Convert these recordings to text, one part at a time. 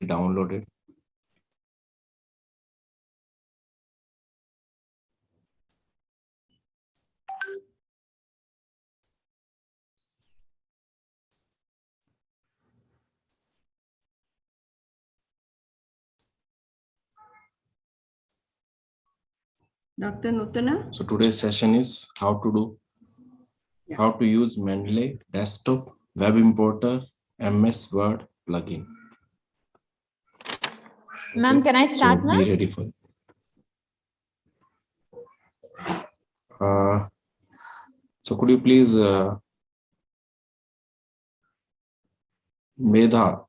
downloaded. Dr. Nutana? So today's session is how to use Mendeley desktop web importer MS Word plugin. Ma'am, can I start, so ma'am? Be ready for it. So could you please Medha,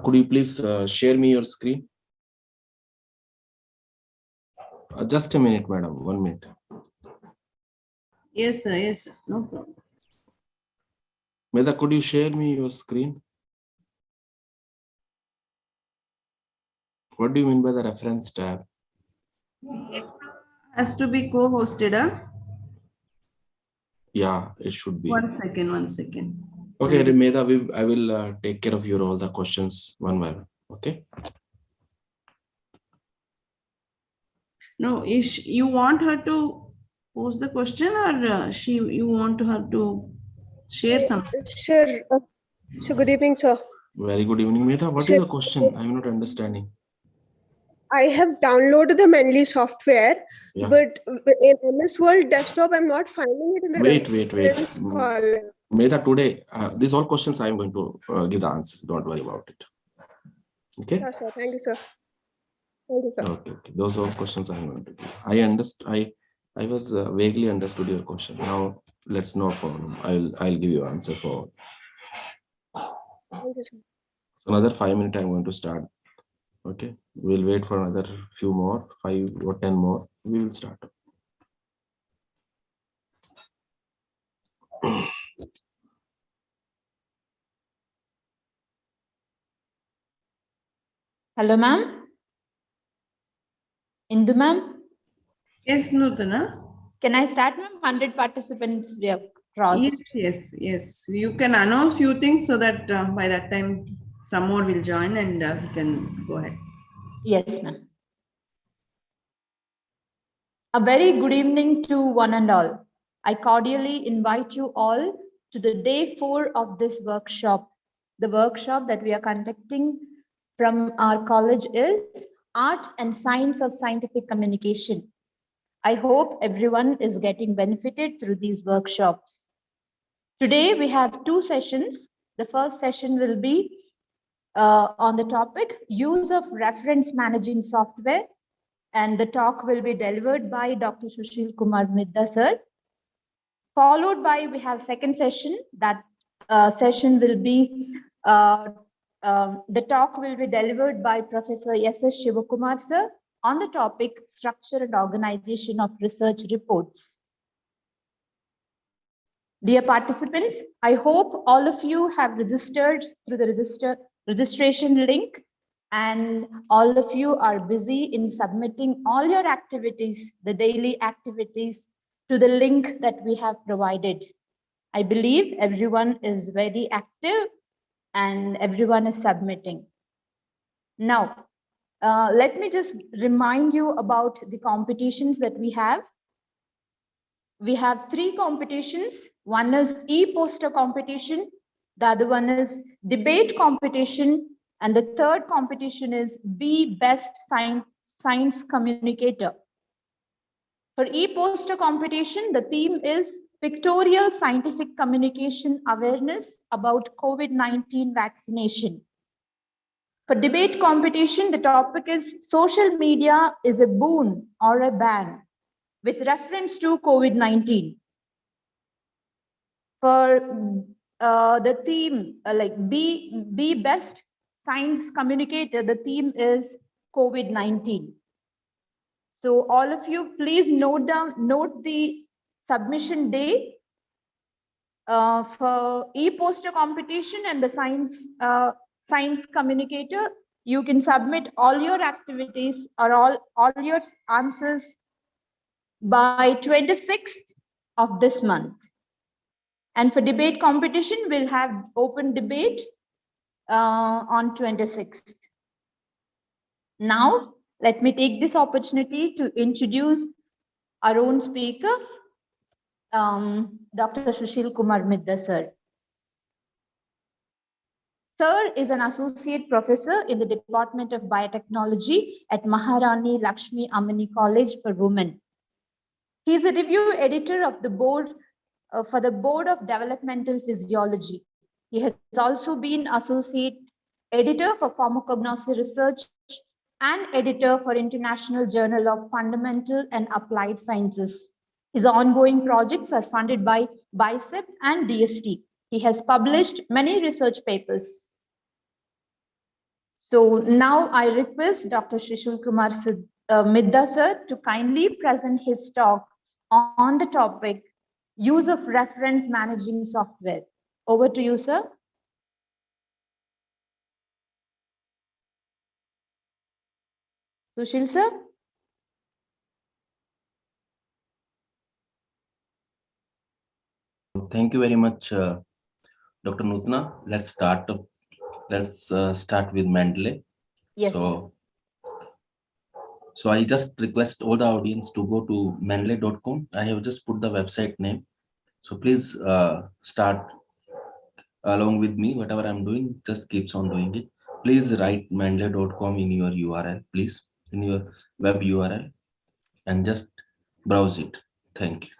could you please share me your screen? Just a minute, madam. 1 minute. Yes, sir. Yes, sir. No problem. Medha, could you share me your screen? What do you mean by the reference tab? Has to be co-hosted, huh? Yeah, it should be. 1 second, 1 second. Okay, Medha, I will take care of all the questions one by one. Okay. No, you want her to pose the question, or you want her to share something? Sure. So good evening, sir. Very good evening, Medha. What is the question? I'm not understanding. I have downloaded the Mendeley software, but in MS Word desktop, I'm not finding it in the reference column. Medha, today, these all questions I'm going to give the answers. Don't worry about it. Okay. Yes, sir. Thank you, sir. Thank you, sir. Okay. Those are questions I'm going to give. I understand. I was vaguely understood your question. Now let's no problem. I'll give you answer for. Thank you, sir. So another 5 minutes I'm going to start. Okay. We'll wait for another few more, 5 or 10 more. We will start. Hello, ma'am. Indu, ma'am. Yes, Nutana. Can I start, ma'am? 100 participants we have crossed. Yes. You can announce few things so that by that time some more will join and we can go ahead. Yes, ma'am. A very good evening to one and all. I cordially invite you all to the day 4 of this workshop. The workshop that we are conducting from our college is Arts and Science of Scientific Communication. I hope everyone is getting benefited through these workshops. Today we have 2 sessions. The first session will be on the topic use of reference managing software, and the talk will be delivered by Dr. Sushil Kumar Midda sir. Followed by we have second session. That session will be the talk will be delivered by Professor S.S. Shivakumar sir on the topic structure and organization of research reports. Dear participants, I hope all of you have registered through the registration link, and all of you are busy in submitting all your activities, the daily activities, to the link that we have provided. I believe everyone is very active and everyone is submitting. Now, let me just remind you about the competitions that we have. We have 3 competitions. One is e-poster competition, the other one is debate competition, and the third competition is Be Best Science Communicator. For e-poster competition, the theme is Pictorial Scientific Communication Awareness about COVID-19 vaccination. For debate competition, the topic is Social Media is a Boon or a Ban, with reference to COVID-19. For the theme, like be best science communicator, the theme is COVID-19. So all of you, please note the submission day for e-poster competition and the science communicator. You can submit all your activities or all your answers by 26th of this month. And for debate competition, we'll have open debate on 26th. Now, let me take this opportunity to introduce our own speaker, Dr. Sushil Kumar Midda, sir. Sir is an associate professor in the Department of Biotechnology at Maharani Lakshmi Amini College for Women. He is a review editor of the board for the Board of Developmental Physiology. He has also been associate editor for pharmacognosy research and editor for International Journal of Fundamental and Applied Sciences. His ongoing projects are funded by BICEP and DST. He has published many research papers. So now I request Dr. Sushil Kumar Midda sir to kindly present his talk on the topic use of reference managing software. Over to you, sir. Sushil sir. Thank you very much, Dr. Nutna. Let's start. Start with Mendeley. Yes. So I just request all the audience to go to mendeley.com. I have just put the website name. So please start along with me. Whatever I'm doing, just keeps on doing it. Please write mendeley.com in your URL, please, in your web URL, and just browse it. Thank you.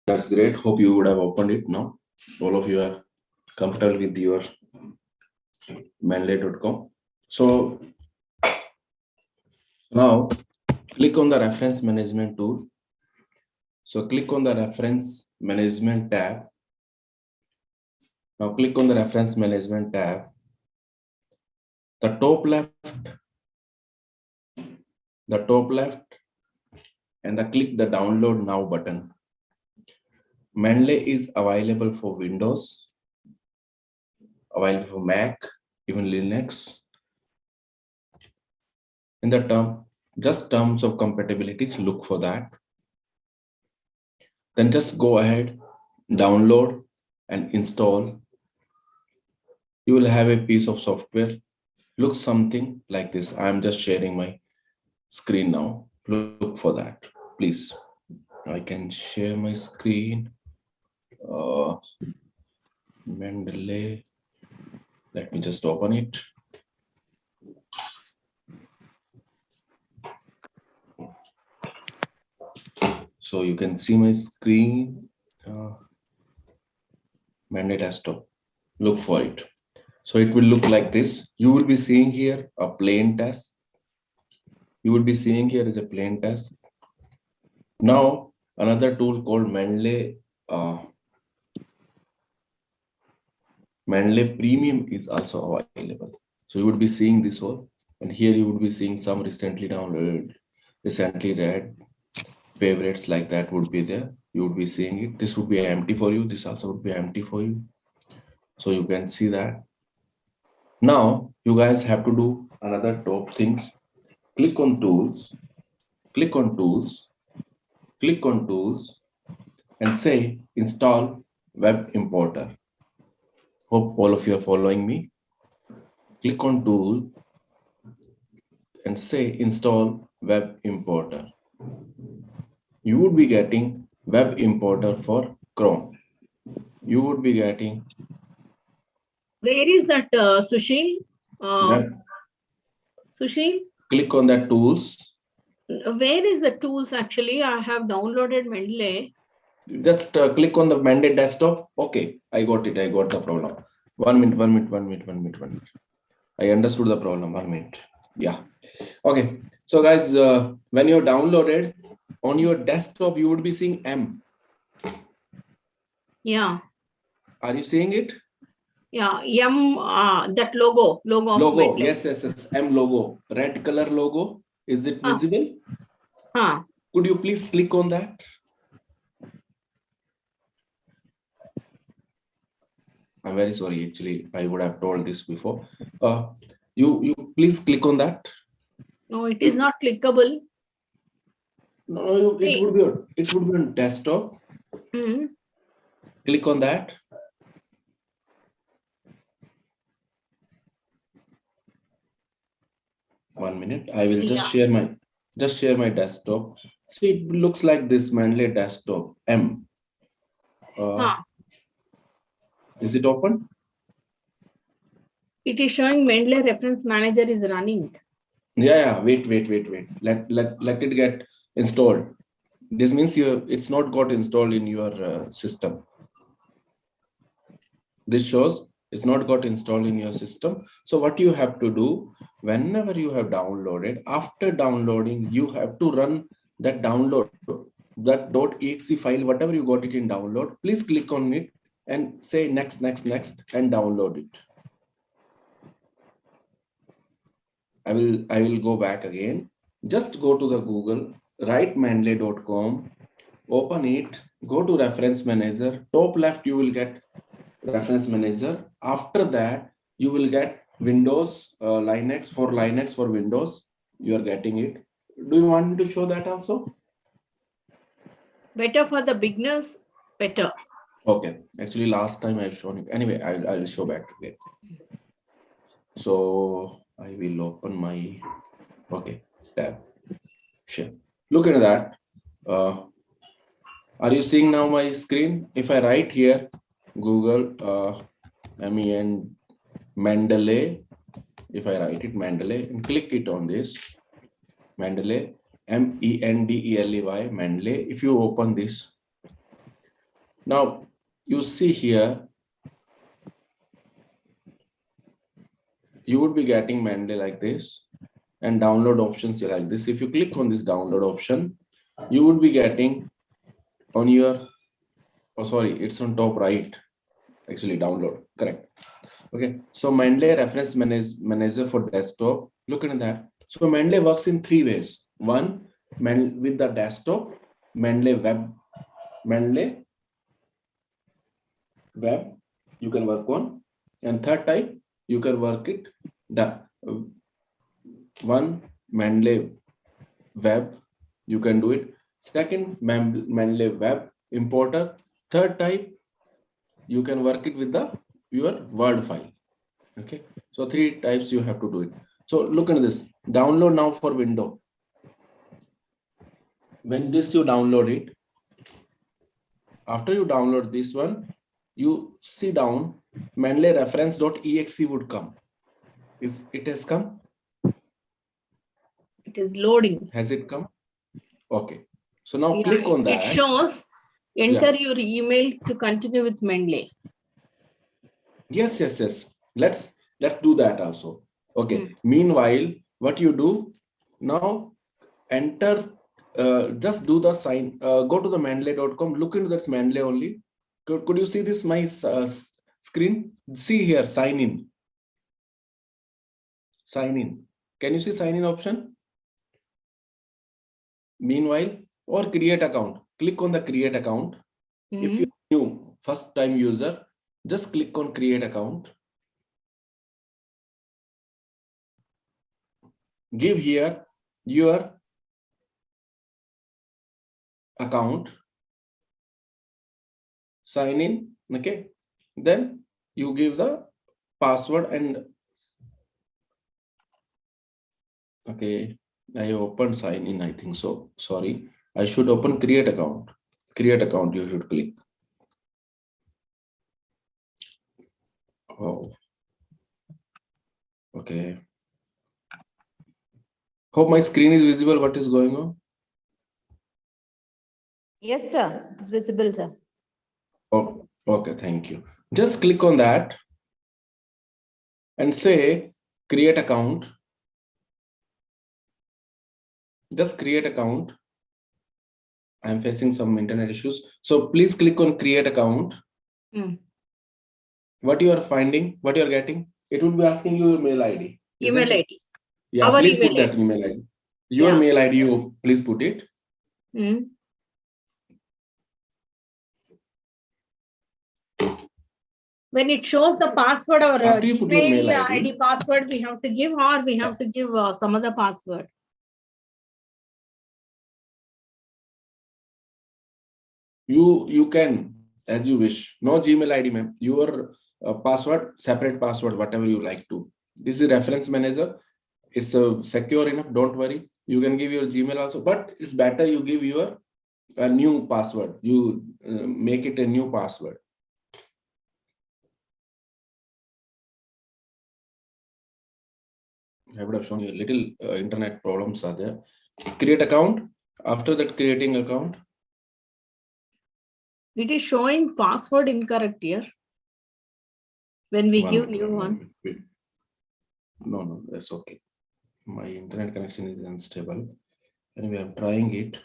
That's great. Hope you would have opened it now. All of you are comfortable with your mendeley.com. So now click on the reference management tool. So click on the reference management tab. Now click on the reference management tab. The top left, and click the download now button. Mendeley is available for Windows, available for Mac, even Linux. In the terms of compatibilities, look for that. Then just go ahead, download and install. You will have a piece of software. Looks something like this. I'm just sharing my screen now. Look for that, please. I can share my screen. Mendeley. Let me just open it. So you can see my screen. Mendeley desktop. Look for it. So it will look like this. You will be seeing here a plain task. You will be seeing here is a plain task. Now another tool called Mendeley Premium is also available. So you would be seeing this all, and here you would be seeing some recently downloaded, recently read favorites like that would be there. You would be seeing it. This would be empty for you. This also would be empty for you. So you can see that. Now you guys have to do another top things. Click on tools, click on tools, click on tools, and say install web importer. Hope all of you are following me. Click on tool and say install web importer. You would be getting web importer for Chrome. You would be getting. Where is that, Sushil? Sushil? Click on that tools. Where is the tools actually? I have downloaded Mendeley. Just click on the Mendeley desktop. Okay, I got it. I got the problem. 1 minute, 1 minute, 1 minute, 1 minute, 1 minute. I understood the problem. 1 minute. Yeah. Okay. So guys, when you're downloaded on your desktop, you would be seeing M. Yeah. Are you seeing it? Yeah. M, that logo of Logo. Menlo. Yes. M logo. Red color logo. Is it visible? Could you please click on that? I'm very sorry. Actually, I would have told this before. You please click on that. No, it is not clickable. No, it would be on desktop. Click on that. One minute. I will just share my desktop. See, it looks like this Manly desktop M. Is it open? It is showing Mendeley reference manager is running. Yeah. Wait. Let it get installed. This means it's not got installed in your system. This shows it's not got installed in your system. So what you have to do, whenever you have downloaded, after downloading, you have to run that download, that .exe file, whatever you got it in download, please click on it and say next, and download it. I will go back again. Just go to the Google, write manley.com, open it, go to reference manager. Top left, you will get reference manager. After that, you will get Windows, Linux for Windows. You are getting it. Do you want me to show that also? Better for the beginners, better. Okay. Actually, last time I've shown it. Anyway, I'll show back again. So I will open my tab. Sure. Look at that. Are you seeing now my screen? If I write here, Google Mendeley, if I write it Mendeley and click it on this, Mendeley, Mendeley, Mendeley. If you open this, now you see here, you would be getting Mendeley like this and download options here like this. If you click on this download option, you would be getting on your, it's on top right, actually download, correct. Okay, so Mendeley reference manager for desktop, look at that. So Mendeley works in 3 ways. One, with the desktop, Mendeley web you can work on, and third type you can work it one Mendeley web, you can do it. Second, Mendeley web importer. Third type, you can work it with your Word file. Okay, so 3 types you have to do it. So look at this. Download now for Windows. When this you download it, after you download this one, you see down Mendeley reference.exe would come. It has come? It is loading. Has it come? Okay. So now click on that. It shows enter your email to continue with Mendeley. Yes. Let's do that also. Okay. Meanwhile, what you do now, enter, just do the sign, go to the mendeley.com, look into that's Mendeley only. Could you see this, my screen? See here, sign in. Sign in. Can you see sign in option? Meanwhile, or create account. Click on the create account. If you're new, first time user, just click on create account. Give here your account. Sign in. Okay. Then you give the password and okay. I opened sign in, I think so. Sorry. I should open create account. Create account, you should click. Oh. Okay. Hope my screen is visible. What is going on? Yes, sir. It's visible, sir. Oh, okay. Thank you. Just click on that. and say create account. Just create account. I'm facing some internet issues. So please click on create account. What you are finding, what you are getting, it would be asking you your mail ID. Email ID. Yeah, Our please email put that ID. email ID. Your Yeah. mail ID, you please put it. When it shows the password or After you put your mail Gmail ID, ID password, we have to give, or we have to give some other password. you can, as you wish. No Gmail ID, ma'am. Your password, separate password, whatever you like to. This is reference manager. It's secure enough. Don't worry. You can give your Gmail also, but it's better you give your a new password. You make it a new password. I would have shown you a little internet problems are there. Create account. After that, creating account. It is showing password incorrect here. When we give new one. No, that's okay. My internet connection is unstable and we are trying it.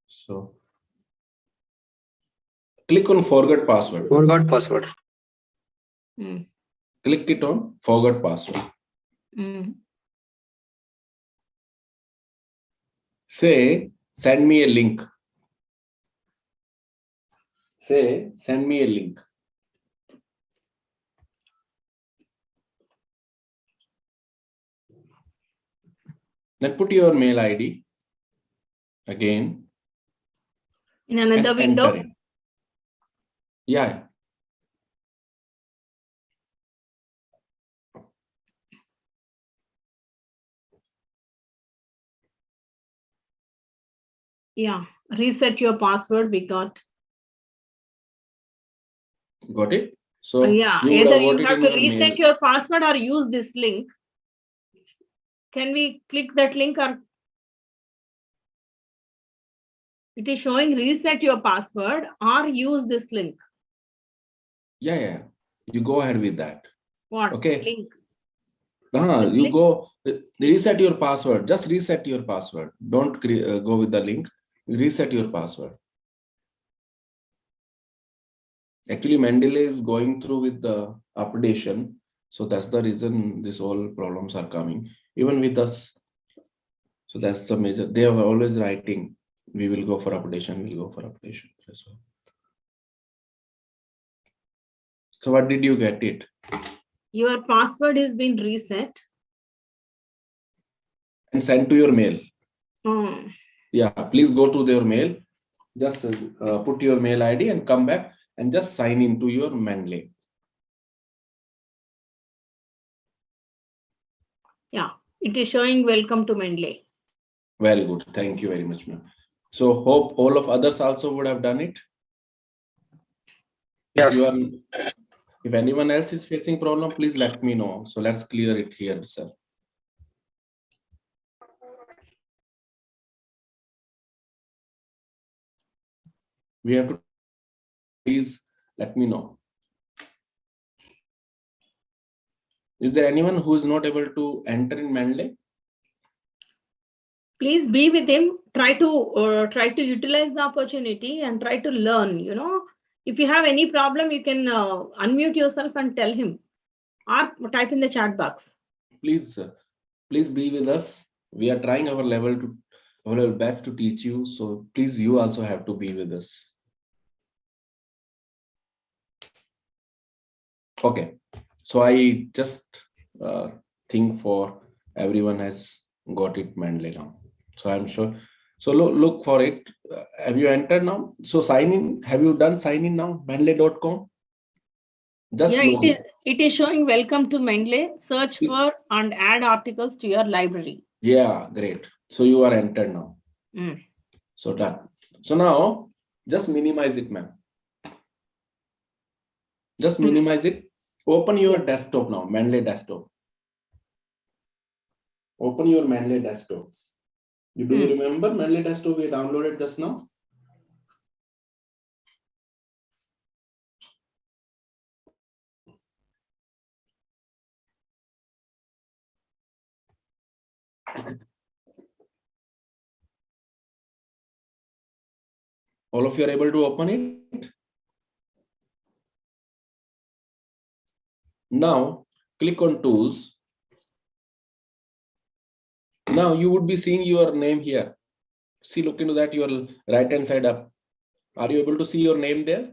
So click on forgot password. Forgot password. Click it on forgot password. Say send me a link. Say send me a link. Then put your mail ID again. In another window. Enter it. Yeah. Yeah. Reset your password. We got. Got it? So yeah. you would Either have you got it have in to your reset mail. your password or use this link. Can we click that link or? It is showing reset your password or use this link. Yeah. You go ahead with that. What? Okay. Link. You link? go reset your password. Just reset your password. Don't go with the link. Reset your password. Actually, Mendeley is going through with the updation. So that's the reason this all problems are coming. Even with us. So that's the major. They are always writing, we will go for updation, we'll go for updation. That's all. So what did you get it? Your password has been reset. And sent to your mail. Yeah, please go to their mail. Just put your mail ID and come back and just sign into your Mendeley. Yeah, it is showing welcome to Mendeley. Very good. Thank you very much, ma'am. So hope all of others also would have done it. Yes. If anyone else is facing problem, please let me know. So let's clear it here, sir. We have to, please let me know. Is there anyone who is not able to enter in Mendeley? Please be with him. Try to utilize the opportunity and try to learn. You know, if you have any problem, you can unmute yourself and tell him, or type in the chat box. Please be with us. We are trying our our best to teach you. So please, you also have to be with us. Okay. So I just think for everyone has got it Mendeley now. So I'm sure. So look for it. Have you entered now? So sign in. Have you done sign in now? Mendeley.com. Just yeah, it is showing welcome to Mendeley. Search for and add articles to your library. Yeah, great. So you are entered now. So done. So now just minimize it, ma'am. Just minimize it. Open your desktop now, Mendeley desktop. Open your Mendeley desktop. Do you remember Mendeley desktop we downloaded just now? All of you are able to open it? Now, click on tools. Now you would be seeing your name here. See, look into that, your right hand side up. Are you able to see your name there?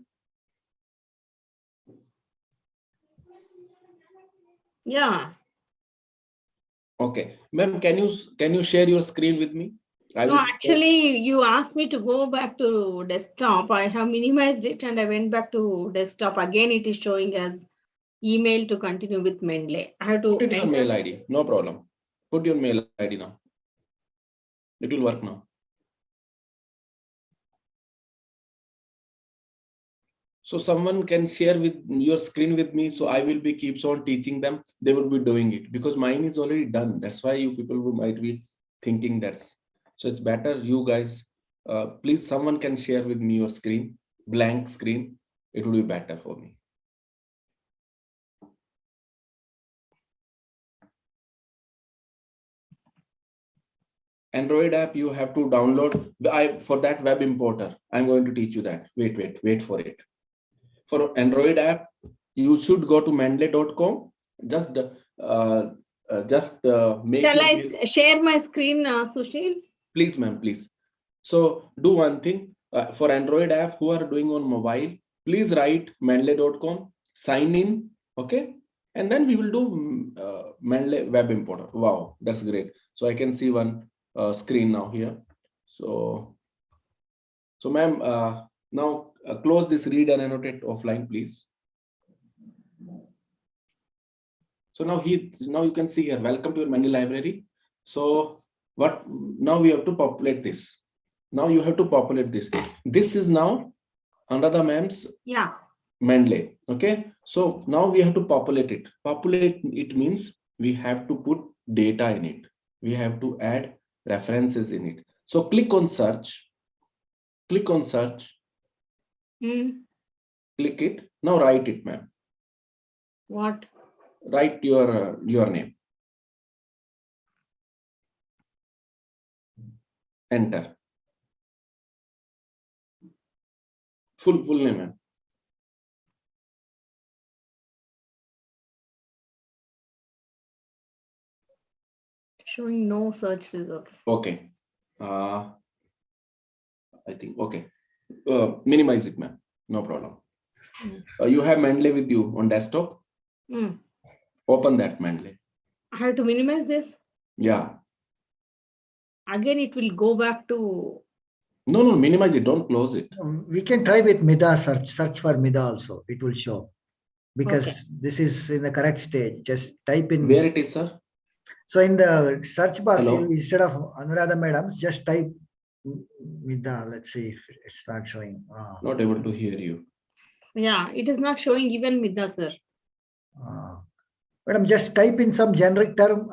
Yeah. Okay. Ma'am, can you share your screen with me? No, actually, you asked me to go back to desktop. I have minimized it and I went back to desktop. Again, it is showing as email to continue with Mendeley. I have to put your enter mail this. ID. No problem. Put your mail ID now. It will work now. So someone can share with your screen with me. So I will be keeps on teaching them. They will be doing it because mine is already done. That's why you people who might be thinking that's. So it's better you guys, please someone can share with me your screen, blank screen. It will be better for me. Android app you have to download. For that web importer, I'm going to teach you that. Wait for it. For Android app, you should go to mendeley.com. Just make Shall your I mail. share my screen, Sushil? Please, ma'am, please. So do one thing for Android app who are doing on mobile, please write mendeley.com, sign in, okay? And then we will do Mendeley web importer. Wow, that's great. So I can see one screen now here. So ma'am, now close this read and annotate offline, please. So now you can see here, welcome to your Mendeley library. So what now we have to populate this. Now you have to populate this. This is now Anuradha ma'am's Mendeley. Okay. So now we have to populate it. Populate it means we have to put data in it. We have to add references in it. So click on search. Click on search. Click it. Now write it, ma'am. What? Write your name. Enter. Full name, ma'am. Showing no search results. Okay. I think, okay. Minimize it, ma'am. No problem. You have Mendeley with you on desktop. Open that Mendeley. I have to minimize this. Yeah. Again, it will go back to. No, minimize it. Don't close it. We can try with MIDA search for MIDA also. It will show because this is in the correct stage. Just type in. Where it is, sir? So in the search box, instead of Anuradha madam, just type MIDA. Let's see if it's not showing. Not able to hear you. Yeah, it is not showing even MIDA, sir. Madam, just type in some generic term,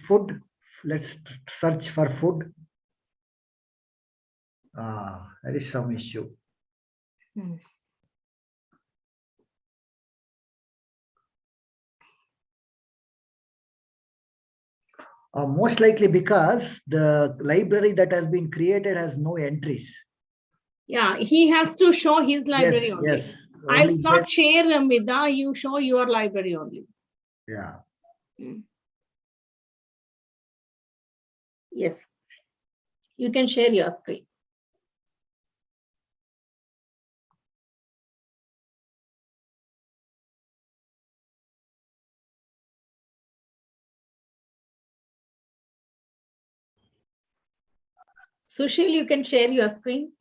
food. Let's search for food. There is some issue. Most likely because the library that has been created has no entries. Yeah, he has to show his library only. Yes. I'll stop share MIDA. You show your library only. Yeah. Yes. You can share your screen. Sushil, you can share your screen.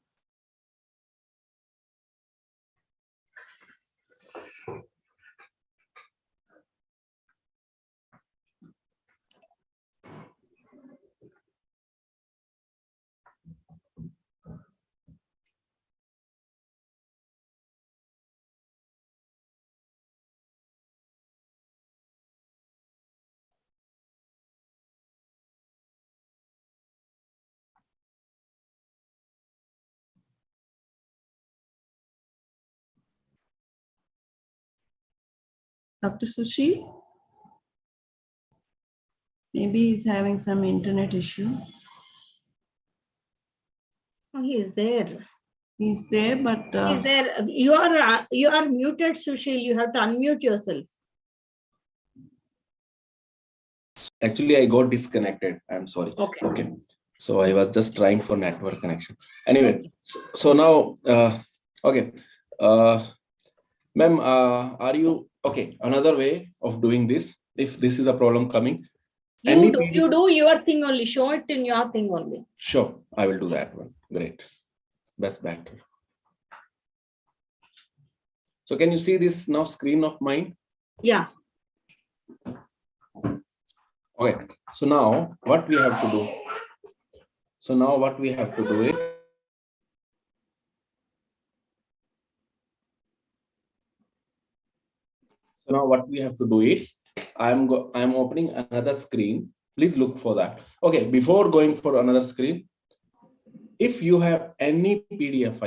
Dr. Sushi? Maybe he's having some internet issue. Oh, he is there. He's there, but He's there. You are muted, Sushil. You have to unmute yourself. Actually, I got disconnected. I'm sorry. Okay. So I was just trying for network connection. Anyway, so now, okay. Ma'am, are you, okay, another way of doing this, if this is a problem coming. You do your thing only. Show it in your thing only. Sure, I will do that one. Great. That's better. So can you see this now screen of mine? Yeah. Okay. So now what we have to do? So now what we have to do is, I'm opening another screen. Please look for that. Okay, before going for another screen, if you have any PDF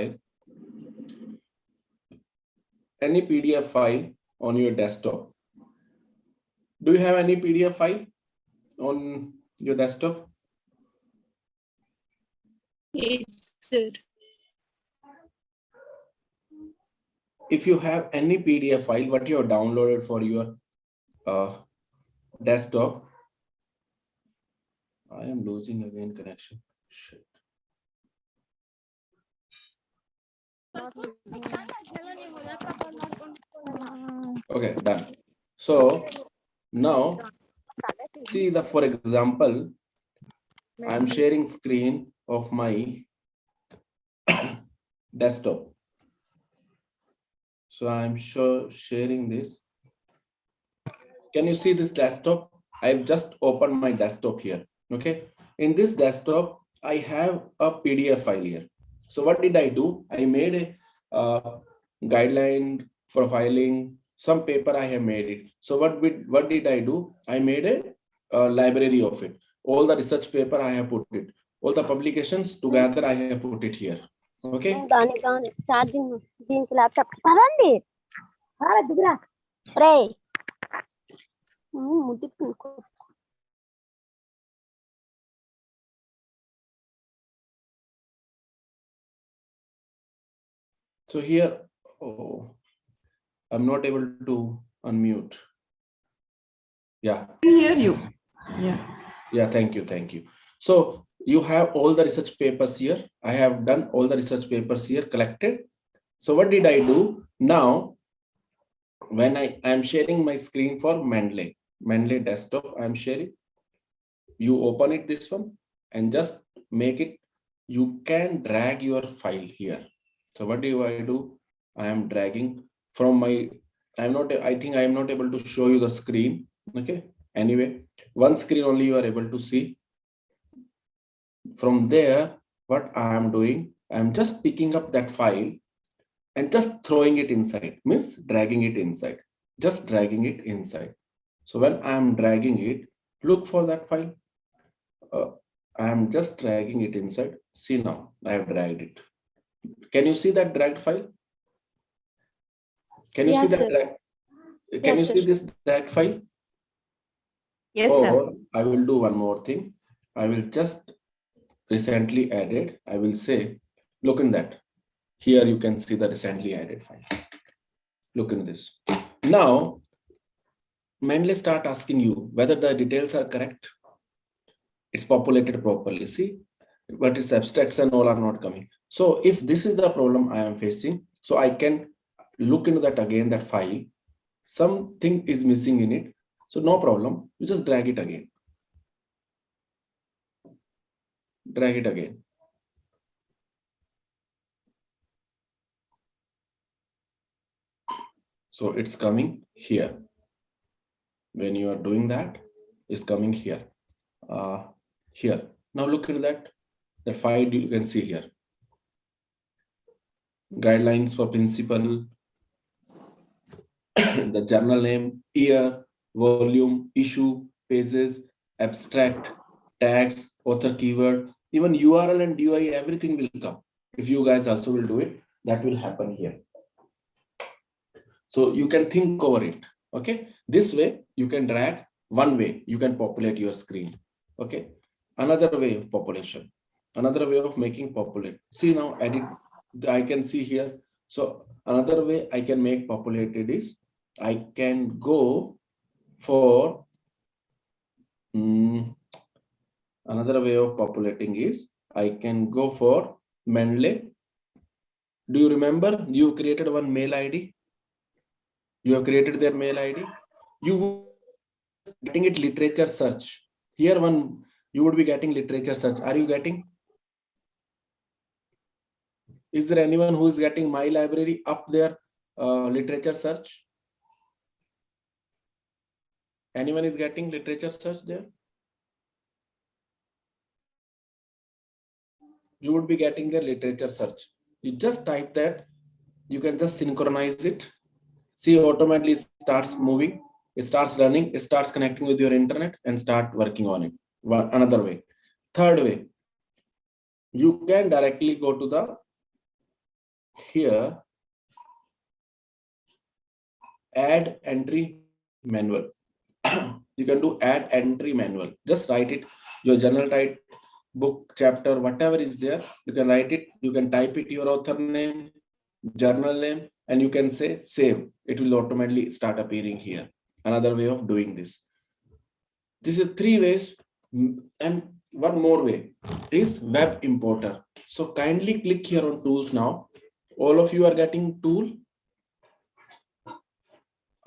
file on your desktop, do you have any PDF file on your desktop? Yes, sir. If you have any PDF file, what you have downloaded for your desktop, I am losing again connection. Shit. Okay, done. So now see for example, I'm sharing screen of my desktop. So I'm sharing this. Can you see this desktop? I've just opened my desktop here. Okay. In this desktop, I have a PDF file here. So what did I do? I made a guideline for filing, some paper I have made it. So what did I do? I made a library of it. All the research paper I have put it. All the publications together I have put it here. Okay. Charging laptop. Pray. So here, I'm not able to unmute. Yeah. I can hear you. Yeah. Yeah, thank you. So you have all the research papers here. I have done all the research papers here collected. So what did I do? Now, when I am sharing my screen for Mendeley desktop, I'm sharing. You open it, this one, and just make it, you can drag your file here. So what do I do? I am dragging from my, I think I am not able to show you the screen. Okay. Anyway, one screen only you are able to see. From there, what I am doing, I am just picking up that file and just throwing it inside, means dragging it inside, just dragging it inside. So when I am dragging it, look for that file. I am just dragging it inside. See now, I have dragged it. Can you see that dragged file? Can you see that drag? Can you see this dragged file? Yes, sir. I will do one more thing. I will just recently added. I will say, look in that. Here you can see the recently added file. Look in this. Now, mainly start asking you whether the details are correct. It's populated properly. See, but its abstracts and all are not coming. So if this is the problem I am facing, so I can look into that again, that file. Something is missing in it. So no problem. You just drag it again. Drag it again. So it's coming here. When you are doing that, it's coming here. Here. Now look at that. The file you can see here. Guidelines for principal, the journal name, year, volume, issue, pages, abstract, tags, author keyword, even URL and DOI, everything will come. If you guys also will do it, that will happen here. So you can think over it. Okay. This way you can drag one way you can populate your screen. Okay. Another way of population, another way of making populate. See now, edit, I can see here. So another way I can make populated is I can go for another way of populating is I can go for Mendeley. Do you remember you created one mail ID? You have created their mail ID. You getting it literature search. Here one you would be getting literature search. Are you getting? Is there anyone who is getting my library up there? Literature search. Anyone is getting literature search there? You would be getting their literature search. You just type that. You can just synchronize it. See, automatically it starts moving. It starts running. It starts connecting with your internet and start working on it. Another way. Third way. You can directly go to the here. Add entry manual. You can do add entry manual. Just write it. Your journal type, book, chapter, whatever is there, you can write it. You can type it your author name, journal name, and you can say save. It will automatically start appearing here. Another way of doing this. This is 3 ways, and one more way is web importer. So kindly click here on tools now. All of you are getting tool.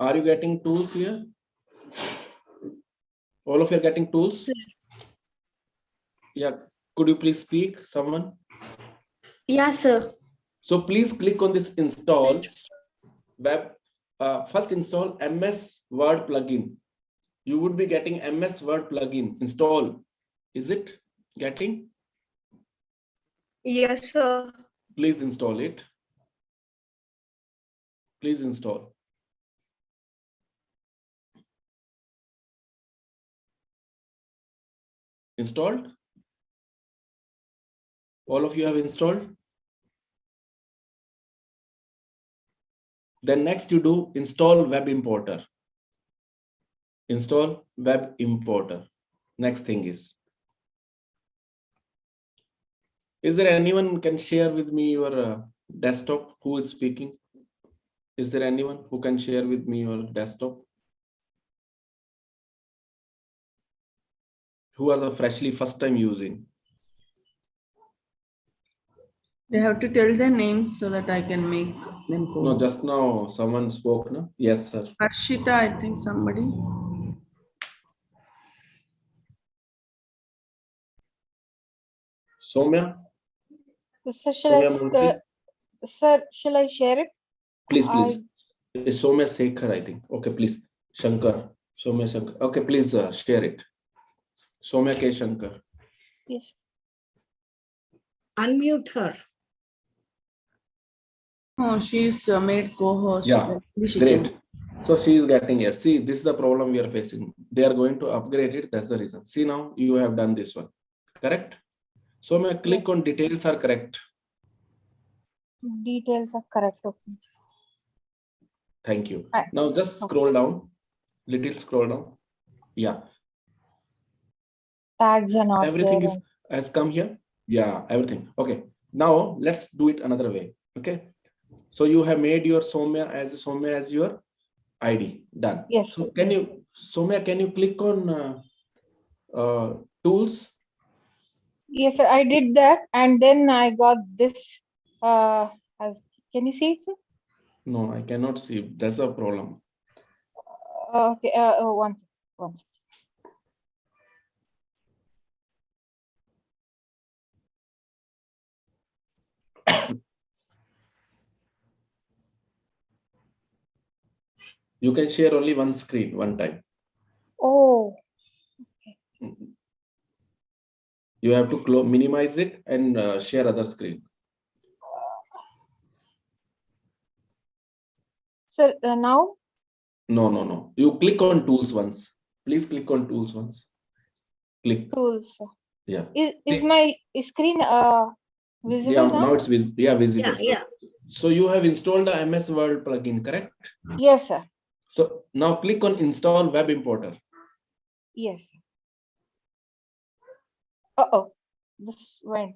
Are you getting tools here? All of you are getting tools? Yeah. Could you please speak, someone? Yes, sir. So please click on this install web. First install MS Word plugin. You would be getting MS Word plugin install. Is it getting? Yes, sir. Please install it. Please install. Installed? All of you have installed? Then next you do install web importer. Install web importer. Next thing is there anyone who can share with me your desktop? Who is speaking? Is there anyone who can share with me your desktop? Who are the freshly first time using? They have to tell their names so that I can make them go. No, just now someone spoke, no? Yes, sir. Harshita, I think somebody. Soumya? So Soumya sir, shall I share it? Please, please. It's Soumya Sekhar, I think. Okay, please. Shankar. Soumya Shankar. Okay, please share it. Soumya K. Shankar. Yes. Unmute her. Oh, she's made co-host. Yeah, great. So she is getting here. See, this is the problem we are facing. They are going to upgrade it. That's the reason. See, now you have done this one. Correct? So may I click on details are correct. Details are correct. Okay. Thank you. Now just scroll down. Little scroll down. Yeah. Tags are not everything there. has come here. Yeah, everything. Okay. Now let's do it another way. Okay. So you have made your Soumya as your ID. Done. Yes. So can you, Soumya, can you click on tools? Yes, sir. I did that, and then I got this. Can you see it, sir? No, I cannot see. That's a problem. Okay. One second. You can share only one screen one time. Oh. Okay. You have to minimize it and share other screen. Sir, now? No. You click on tools once. Please click on tools once. Click. Tools. Yeah. Is my screen visible yeah, now? now it's visible. Yeah. So you have installed the MS Word plugin, correct? Yes, sir. So now click on install web importer. Yes. Uh-oh, this went.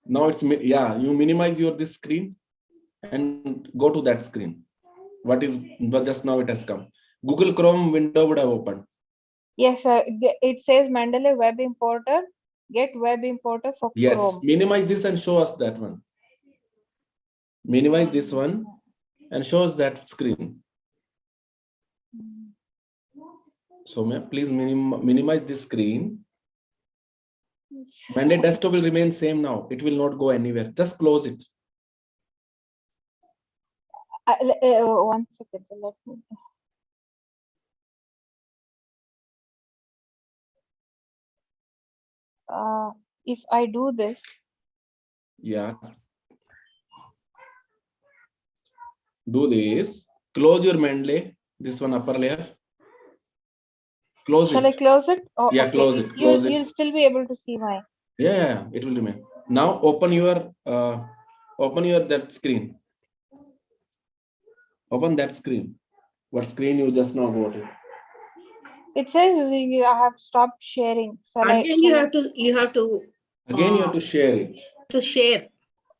Now it's, yeah, you minimize your this screen and go to that screen. What is, but just now it has come. Google Chrome window would have opened. Yes, it says Mendeley web importer. Get web importer for Yes, Chrome. minimize this and show us that one. Minimize this one and show us that screen. So please minimize this screen. Mandate desktop will remain same now. It will not go anywhere. Just close it. 1 second. Let me. If I do this. Yeah. Do this. Close your Mendeley. This one upper layer. Close Shall it. I close it? Oh, yeah, okay. close it. Close it. You'll still be able to see my. Yeah, it will remain. Now open your that screen. Open that screen. What screen you just now got it? It says I have stopped sharing. Again, you have to Again, you have to share it. to share.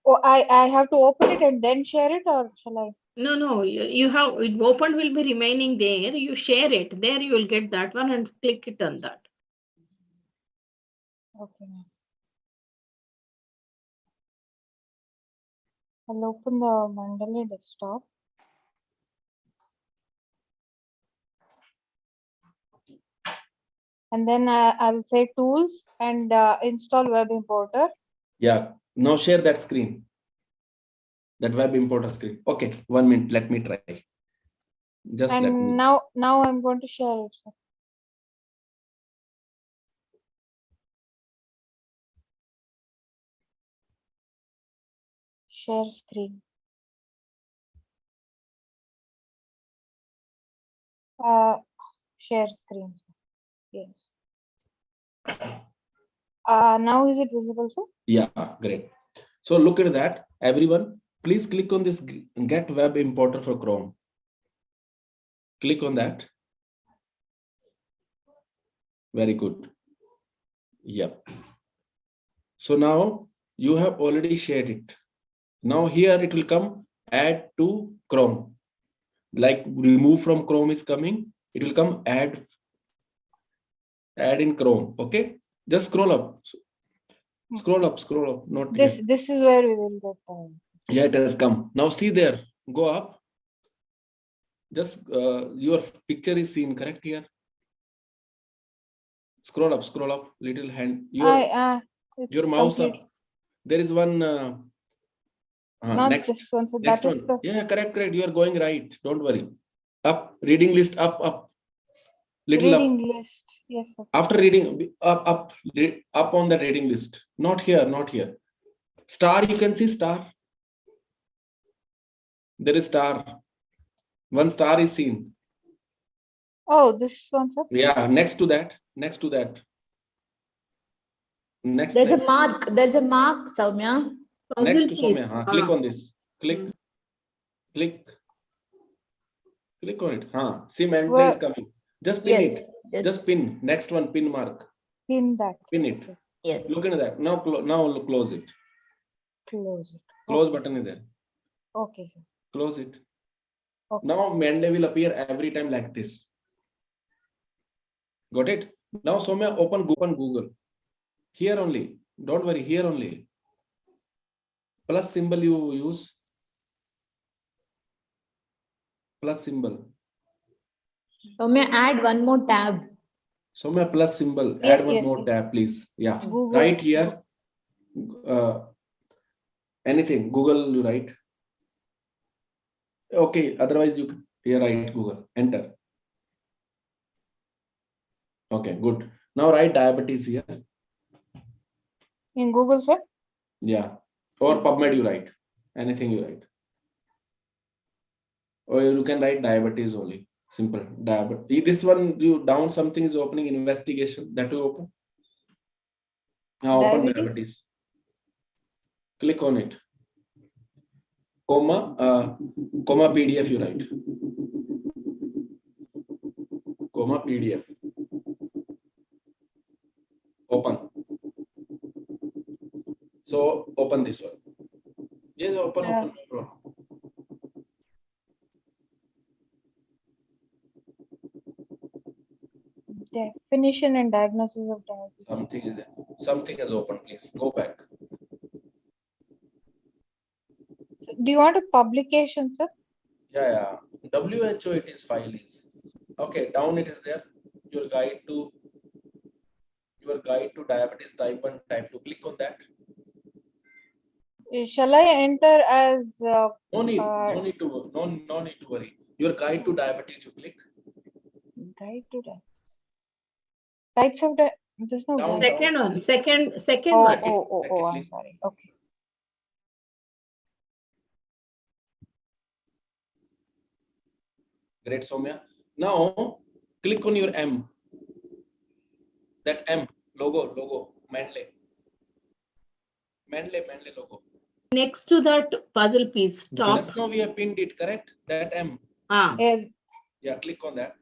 Oh, I have to open it and then share it, or shall I? No, you have it opened will be remaining there. You share it. There you will get that one and click it on that. Okay. I'll open the Mendeley desktop. And then I'll say tools and install web importer. Yeah. Now share that screen. That web importer screen. Okay. 1 minute. Let me try. Just and let me. now I'm going to share it. Sir. Share screen. Share screen. Yes. Now is it visible, sir? Yeah, great. So look at that. Everyone, please click on this get web importer for Chrome. Click on that. Very good. Yep. So now you have already shared it. Now here it will come add to Chrome. Like remove from Chrome is coming. It will come add in Chrome. Okay. Just scroll up. Scroll up. Not this. here. This is where we will get time. Yeah, it has come. Now see there. Go up. Just your picture is seen, correct here? Scroll up, little hand. Your mouse complete. Up. There is one. Not next, this one. So next that one. is the. Yeah, correct. You are going right. Don't worry. Up, reading list, up. Little reading up. list. Yes, sir. After reading, up on the reading list. Not here. Star, you can see star. There is star. One star is seen. Oh, this one, sir? Yeah, next to that. Next. There's a mark, Soumya. Next to Soumya. Click on this. Click on it. See, Mendeley is coming. Just pin it. Just pin. Next one, pin mark. Pin that. Pin it. Yes. Look at that. Now close it. Close it. Close button is there. Okay. Close it. Okay. Now Mendeley will appear every time like this. Got it? Now Soumya open Google. Here only. Don't worry. Here only. Plus symbol you use. Plus symbol. Soumya, add one more tab. Soumya plus symbol. Yes, Add one more tab, please. Yeah. Google. Right here. Anything. Google you write. Okay. Otherwise you here write Google. Enter. Okay. Good. Now write diabetes here. In Google, sir? Yeah. Or PubMed you write. Anything you write. Or you can write diabetes only. Simple. Diabetes. This one you down something is opening investigation. That you open. Now open diabetes. Click on it. Comma PDF you write. Comma PDF. Open. So open this one. Yes, open. No problem. Definition and diagnosis of diabetes. Something is open, please. Go back. So do you want a publication, sir? Yeah. WHO, it is file is. Okay, down it is there. Your guide to diabetes type 1, type 2. Click on that. Shall I enter as No need to worry. Your guide to diabetes, you click. guide to diabetes? Types of there's no Down, guide. Second one. Second Oh, one. I'm sorry. Okay. Great, Soumya. Now click on your M. That M logo, Manley logo. Next to that puzzle piece, top. Just now we have pinned it, correct? That M. Yeah, click on that.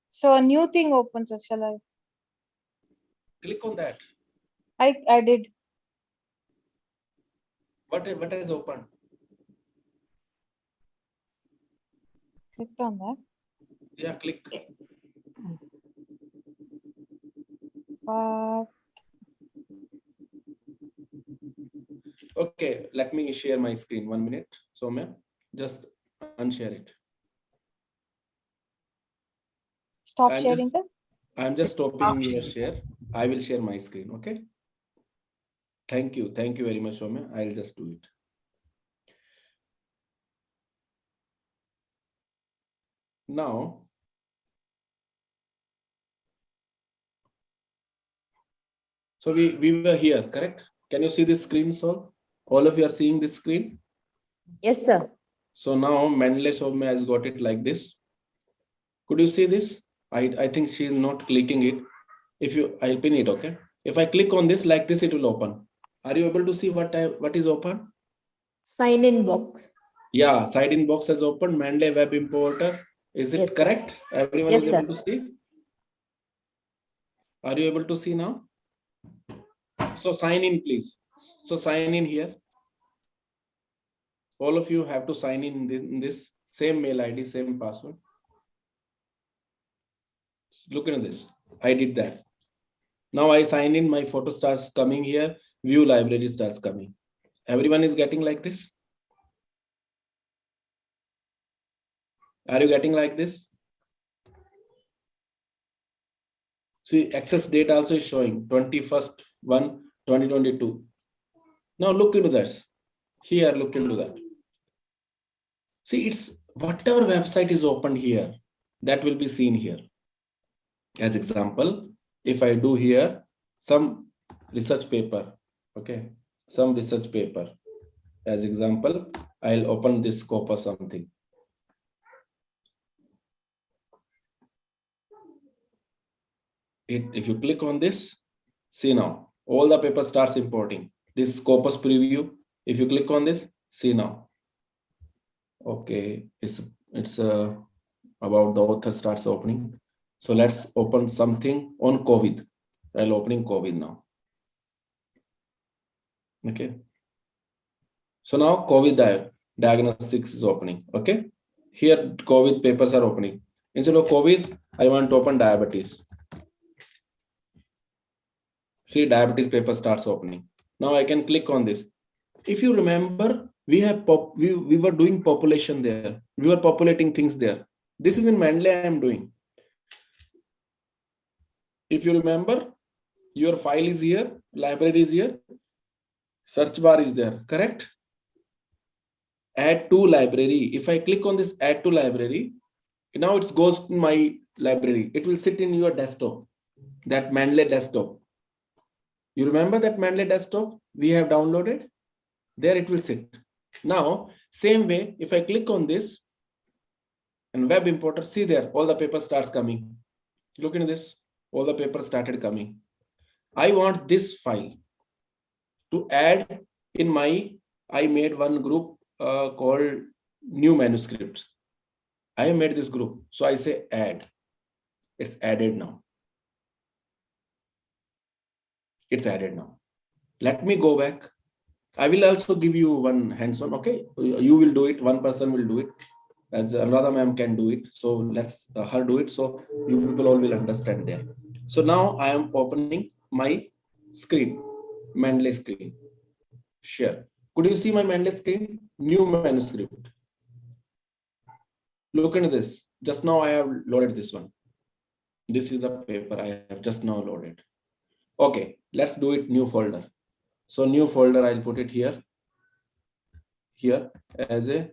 So a new thing opens. So shall I? Click on that. I did. What has opened? Clicked on that. Yeah, click. Okay, let me share my screen. 1 minute. Soumya, just unshare it. Stop sharing, sir. I'm just stopping your share. I will share my screen. Okay. Thank you very much, Soumya. I'll just do it. Now, so we were here, correct? Can you see this screen, Sol? All of you are seeing this screen? Yes, sir. So now Manley Soumya has got it like this. Could you see this? I think she is not clicking it. I'll pin it, okay? If I click on this like this, it will open. Are you able to see what is open? Sign in box. Yeah, side in box has opened. Manley web importer. Is it Yes, sir. correct? Everyone Yes, is sir. able to see? Are you able to see now? So sign in, please. So sign in here. All of you have to sign in this same mail ID, same password. Look at this. I did that. Now I sign in, my photo starts coming here. View library starts coming. Everyone is getting like this? Are you getting like this? See, access date also is showing 21/1/2022. Now look into that. Here, look into that. See, it's whatever website is opened here, that will be seen here. As example, if I do here some research paper, okay, some research paper. As example, I'll open this scope or something. If you click on this, see now, all the paper starts importing. This Scopus preview, if you click on this, see now. Okay, it's about the author starts opening. So let's open something on COVID. I'll opening COVID now. Okay. So now COVID diagnostics is opening. Okay. Here COVID papers are opening. Instead of COVID, I want to open diabetes. See, diabetes paper starts opening. Now I can click on this. If you remember, we were doing population there. We were populating things there. This is in Manley I am doing. If you remember, your file is here, library is here, search bar is there, correct? Add to library. If I click on this add to library, now it goes to my library. It will sit in your desktop, that Manley desktop. You remember that Manley desktop we have downloaded? There it will sit. Now, same way, if I click on this and web importer, see there, all the paper starts coming. Look into this, all the paper started coming. I want this file to add in I made one group called new manuscripts. I made this group. So I say add. It's added now. It's added now. Let me go back. I will also give you one hands-on. Okay, you will do it. One person will do it. As Anuradha ma'am can do it. So let's her do it. So you people all will understand there. So now I am opening my screen, Mendeley screen. Share. Could you see my Mendeley screen? New manuscript. Look into this. Just now I have loaded this one. This is the paper I have just now loaded. Okay, let's do it. New folder. So new folder, I'll put it here as a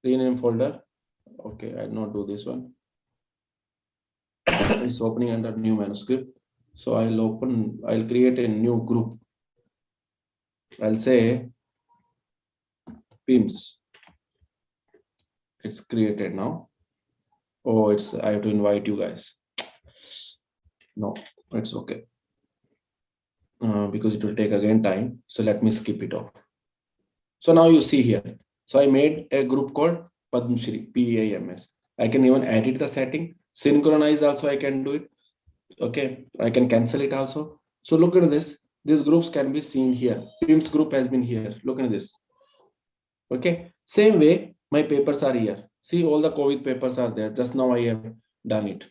rename folder. Okay, I'll not do this one. It's opening under new manuscript. So I'll create a new group. I'll say PIMS. It's created now. Oh, I have to invite you guys. No, it's okay. Because it will take again time. So let me skip it off. So now you see here. So I made a group called Padma Shri, PAMS. I can even edit the setting. Synchronize also I can do it. Okay, I can cancel it also. So look at this. These groups can be seen here. PIMS group has been here. Look at this. Okay, same way my papers are here. See, all the COVID papers are there. Just now I have done it.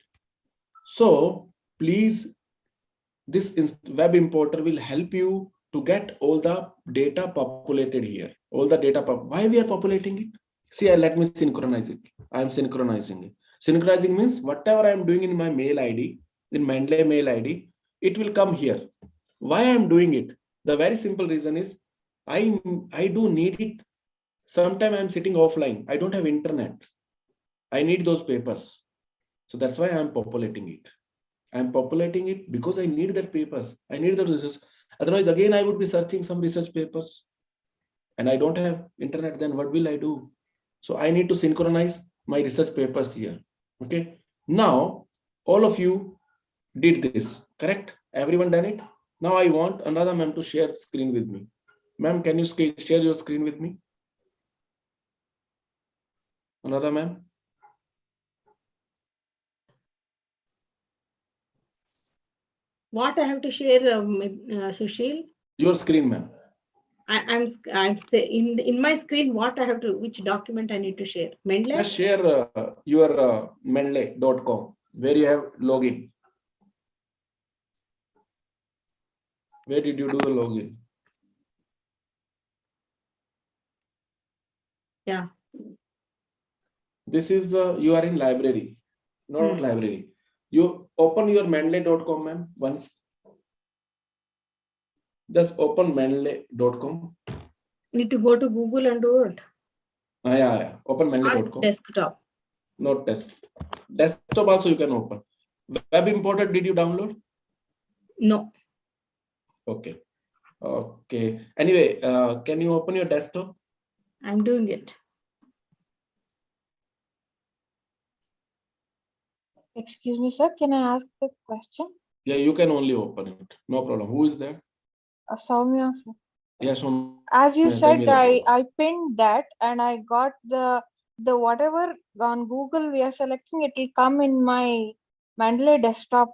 So please, this web importer will help you to get all the data populated here. All the data, why we are populating it? See, let me synchronize it. I am synchronizing it. Synchronizing means whatever I am doing in my mail ID, in Mendeley mail ID, it will come here. Why I am doing it? The very simple reason is I do need it. Sometimes I am sitting offline. I don't have internet. I need those papers. So that's why I am populating it. I am populating it because I need that papers. I need the research. Otherwise, again, I would be searching some research papers and I don't have internet. Then what will I do? So I need to synchronize my research papers here. Okay. Now, all of you did this, correct? Everyone done it? Now I want another ma'am to share screen with me. Ma'am, can you share your screen with me? Another ma'am? What I have to share, Sushil? Your screen, ma'am. I'm say in my screen, what I have to, which document I need to share? Mendeley? Just share your mendeley.com where you have login. Where did you do the login? Yeah. This is you are in library, not library. You open your mendeley.com, ma'am, once. Just open mendeley.com. Need to go to Google and do it. Yeah. Open mendeley.com. Desktop. Not desktop also you can open. Web importer, did you download? No. Okay. Anyway, can you open your desktop? I'm doing it. Excuse me, sir. Can I ask the question? Yeah, you can only open it. No problem. Who is there? Soumya, sir. Yeah, Soumya. As you Yeah, said, I pinned that and I got the whatever on Google we are selecting, it will come in my Mendeley desktop.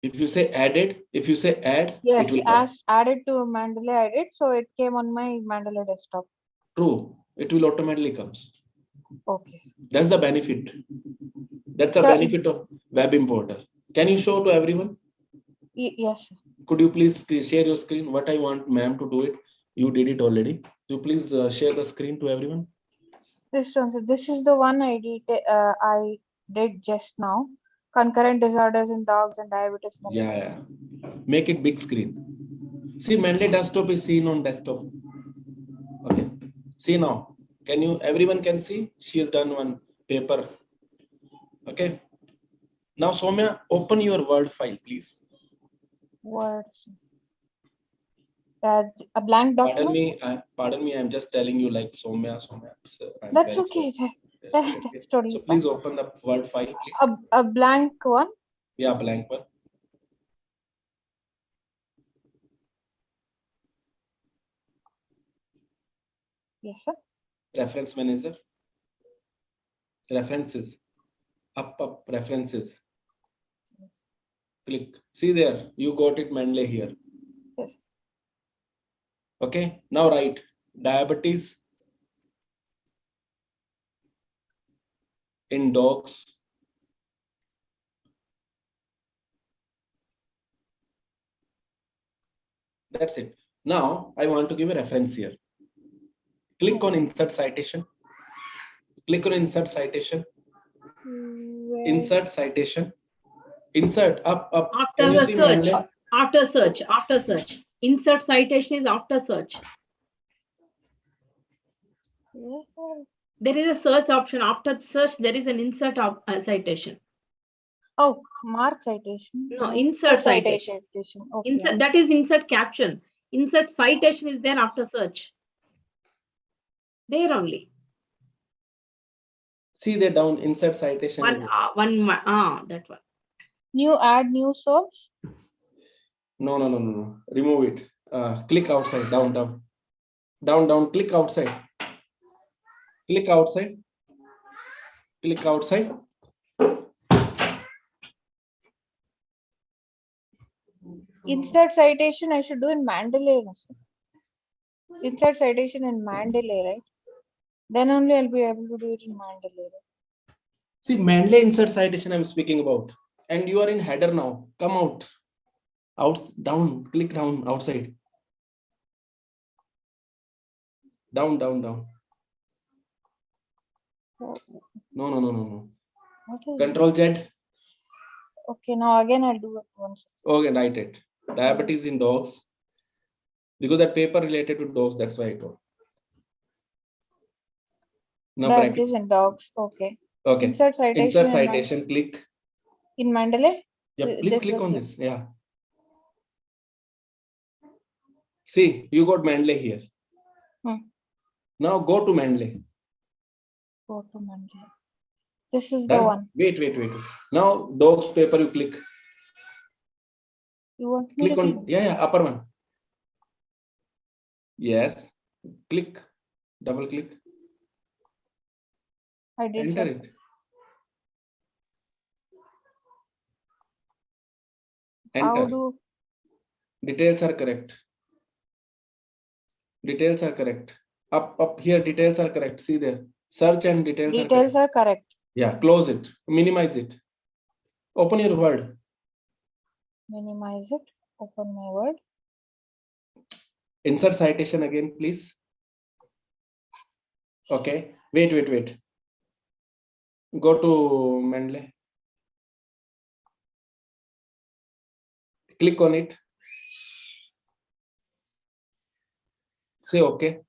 If you say added, add, yes, it will come. as added to Mendeley I did, so it came on my Mendeley desktop. True, it will automatically comes. Okay. That's the benefit. That's the benefit of web importer. Can you show to everyone? Yes, sir. Could you please share your screen? What I want ma'am to do it. You did it already. Could you please share the screen to everyone? This one, sir. This is the one I did just now. Concurrent disorders in dogs and diabetes. Yeah. Make it big screen. See, Mendeley desktop is seen on desktop. Okay. See now. Everyone can see? She has done one paper. Okay. Now, Soumya, open your Word file, please. Word. A blank document? Pardon me. I'm just telling you like Soumya. That's okay. That's totally so please open the Word file, please. A blank one? Yeah, blank one. Yes, sir. Reference manager. References. Up, references. Click. See there, you got it Manley here. Yes. Okay, now write diabetes in dogs. That's it. Now I want to give a reference here. Click on insert citation. Click on insert citation. Insert citation. Insert up. After Can you the see search. Manley? After search. Insert citation is after search. There is a search option. After search, there is an insert citation. Oh, mark citation. No, insert citation. Okay. Insert, that is insert caption. Insert citation is there after search. There only. See there down, insert citation. That one. New add new source. No. Remove it. Click outside, down. Click outside. Click outside. Click outside. Insert citation I should do in Mendeley. Insert citation in Mendeley, right? Then only I'll be able to do it in Mendeley. See, Manley insert citation I'm speaking about. And you are in header now. Come out. Down. Click down, outside. Down. No. Control Z. Okay, now again I'll do it once. Okay, write it. Diabetes in dogs. Because that paper related to dogs, that's why I told. Now Diabetes in dogs. Okay. Okay. Insert citation. Click. In Mendeley? Yeah, please click on this. Yeah. See, you got Manley here. Now go to Manley. Go to Mendeley. This is Done? the one. Wait. Now dogs paper you click. You want me Click to on upper one. Yes. Click. Double click. I did. Enter it. How Enter. do Details are correct. Up here, details are correct. See there. Search and details are correct. Yeah, close it. Minimize it. Open your Word. Minimize it. Open my Word. Insert citation again, please. Okay. Wait. Go to Mendeley. Click on it. Say okay.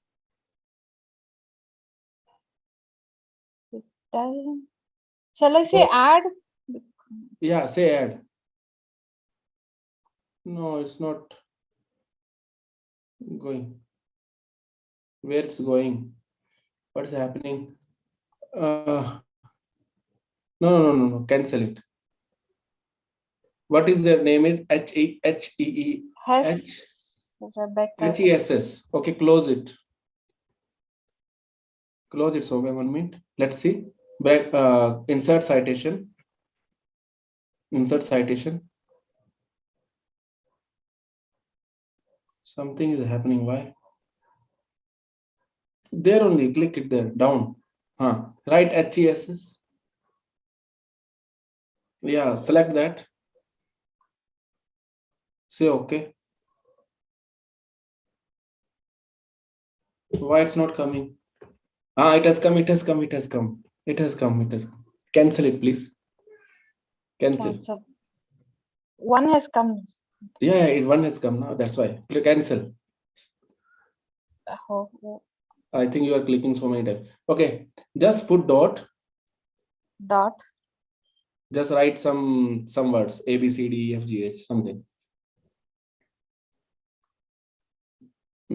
Shall I say add? Yeah, say add. No, it's not going. Where it's going? What's happening? No. Cancel it. What is their name? Is HEE. Rebecca. HESS. Okay, close it. Close it. So 1 minute. Let's see. Insert citation. Something is happening. Why? There only. Click it there. Down. Write HESS. Yeah. Select that. Say okay. Why it's not coming? It has come. Cancel it, please. Cancel. One has come. Yeah, one has come now. That's why. Click cancel. I think you are clicking so many times. Okay, just put dot. Just write some words. A, B, C, D, E, F, G, H, something.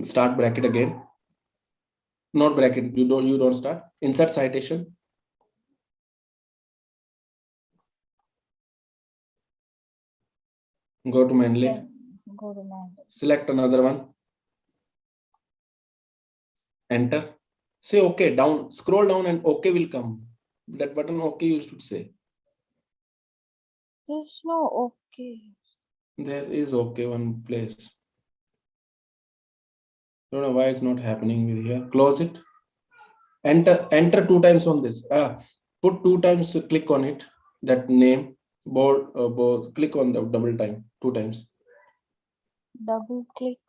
Start bracket again. Not bracket. You don't start. Insert citation. Go to Manley. Select another one. Enter. Say okay. Down. Scroll down and okay will come. That button okay you should say. There's no okay. There is okay one place. Don't know why it's not happening with here. Close it. Enter 2 times on this. Put 2 times to click on it. That name board. Click on the double time 2 times. Double click.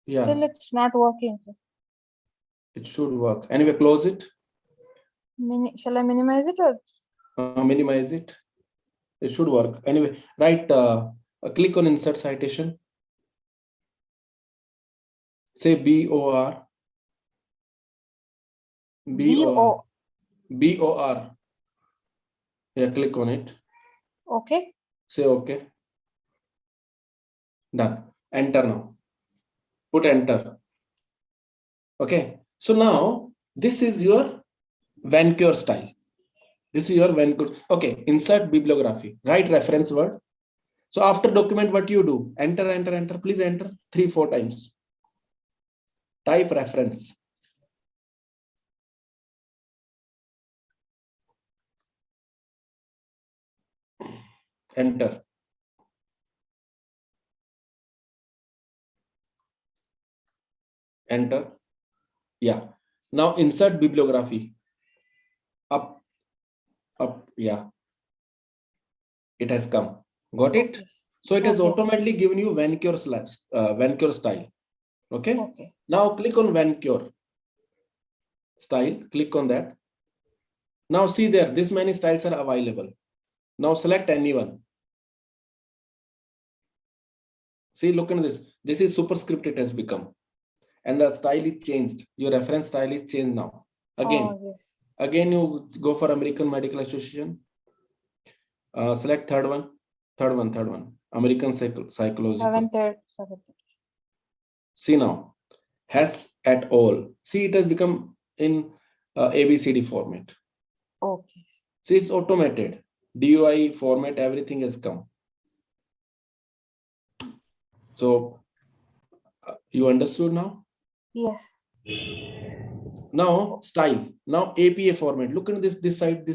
Yeah. Still, it's not working. It should work. Anyway, close it. Shall I minimize it or? Minimize it. It should work. Anyway, right. Click on insert citation. Say BOR. BOR. BOR. Yeah, click on it. Okay. Say okay. Done. Enter now. Put enter. Okay. So now this is your Vancouver style. This is your Vancouver. Okay. Insert bibliography. Write reference word. So after document, what you do? Enter, enter, enter. Please enter 3-4 times. Type reference. Enter. Enter. Yeah. Now insert bibliography. Up. Yeah. It has come. Got it? Okay. So it has Okay. automatically given you Vancouver style. Okay. Okay. Now click on Vancouver style. Click on that. Now see there, this many styles are available. Now select anyone. See, look at this. This is superscript it has become. And the style is changed. Your reference style is changed now. Again, Oh, yes. again you go for American Medical Association. Select third one. American Psychological. 7th. See now, has at all. See, it has become in ABCD format. Okay. See, it's automated. DUI format, everything has come. So you understood now? Yes. Now style. Now APA format. Look at this side.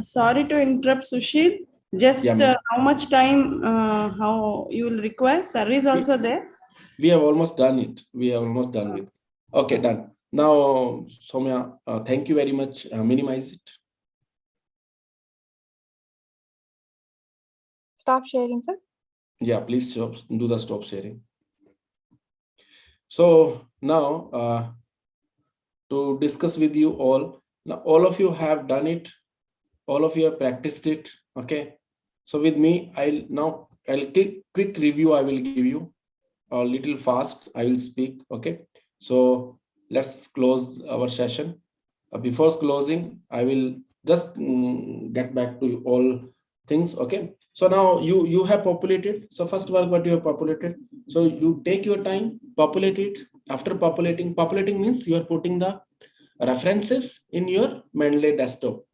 Sorry to interrupt, Sushil. Just Yeah, how much time, how you will require? Sir is also there. we have almost done it. We are almost done with. Okay, done. Now, Soumya, thank you very much. Minimize it. Stop sharing, sir. Yeah, please do the stop sharing. So now to discuss with you all. Now all of you have done it. All of you have practiced it. Okay. So with me, I'll quick review. I will give you a little fast. I will speak. Okay. So let's close our session. Before closing, I will just get back to you all things. Okay. So now you have populated. So first work, what you have populated. So you take your time, populate it. After populating means you are putting the references in your Mendeley desktop.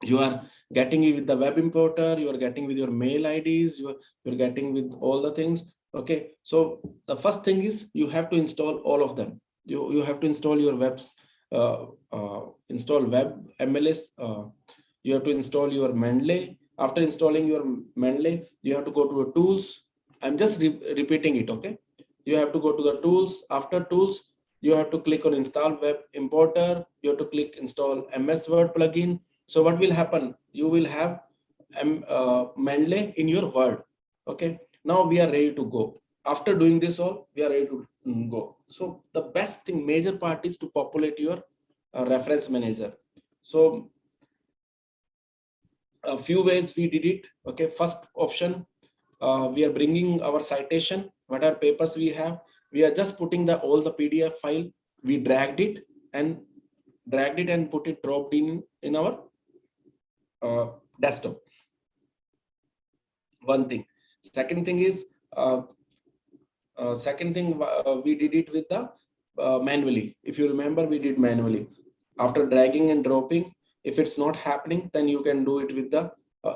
You are getting it with the web importer, you are getting with your mail IDs, you're getting with all the things. Okay, so the first thing is you have to install all of them. You have to install your install web MLS. You have to install your Mendeley. After installing your Mendeley, you have to go to your tools. I'm just repeating it. Okay, you have to go to the tools. After tools, you have to click on install web importer. You have to click install MS Word plugin. So what will happen? You will have Mendeley in your Word. Okay. Now we are ready to go. After doing this all, we are ready to go. So the best thing, major part is to populate your reference manager. So a few ways we did it. Okay. First option, we are bringing our citation. What are papers we have? We are just putting all the PDF file. We dragged it and put it dropped in our desktop. One thing. Second thing is we did it with the manually. If you remember, we did manually. After dragging and dropping, if it's not happening, then you can do it with the.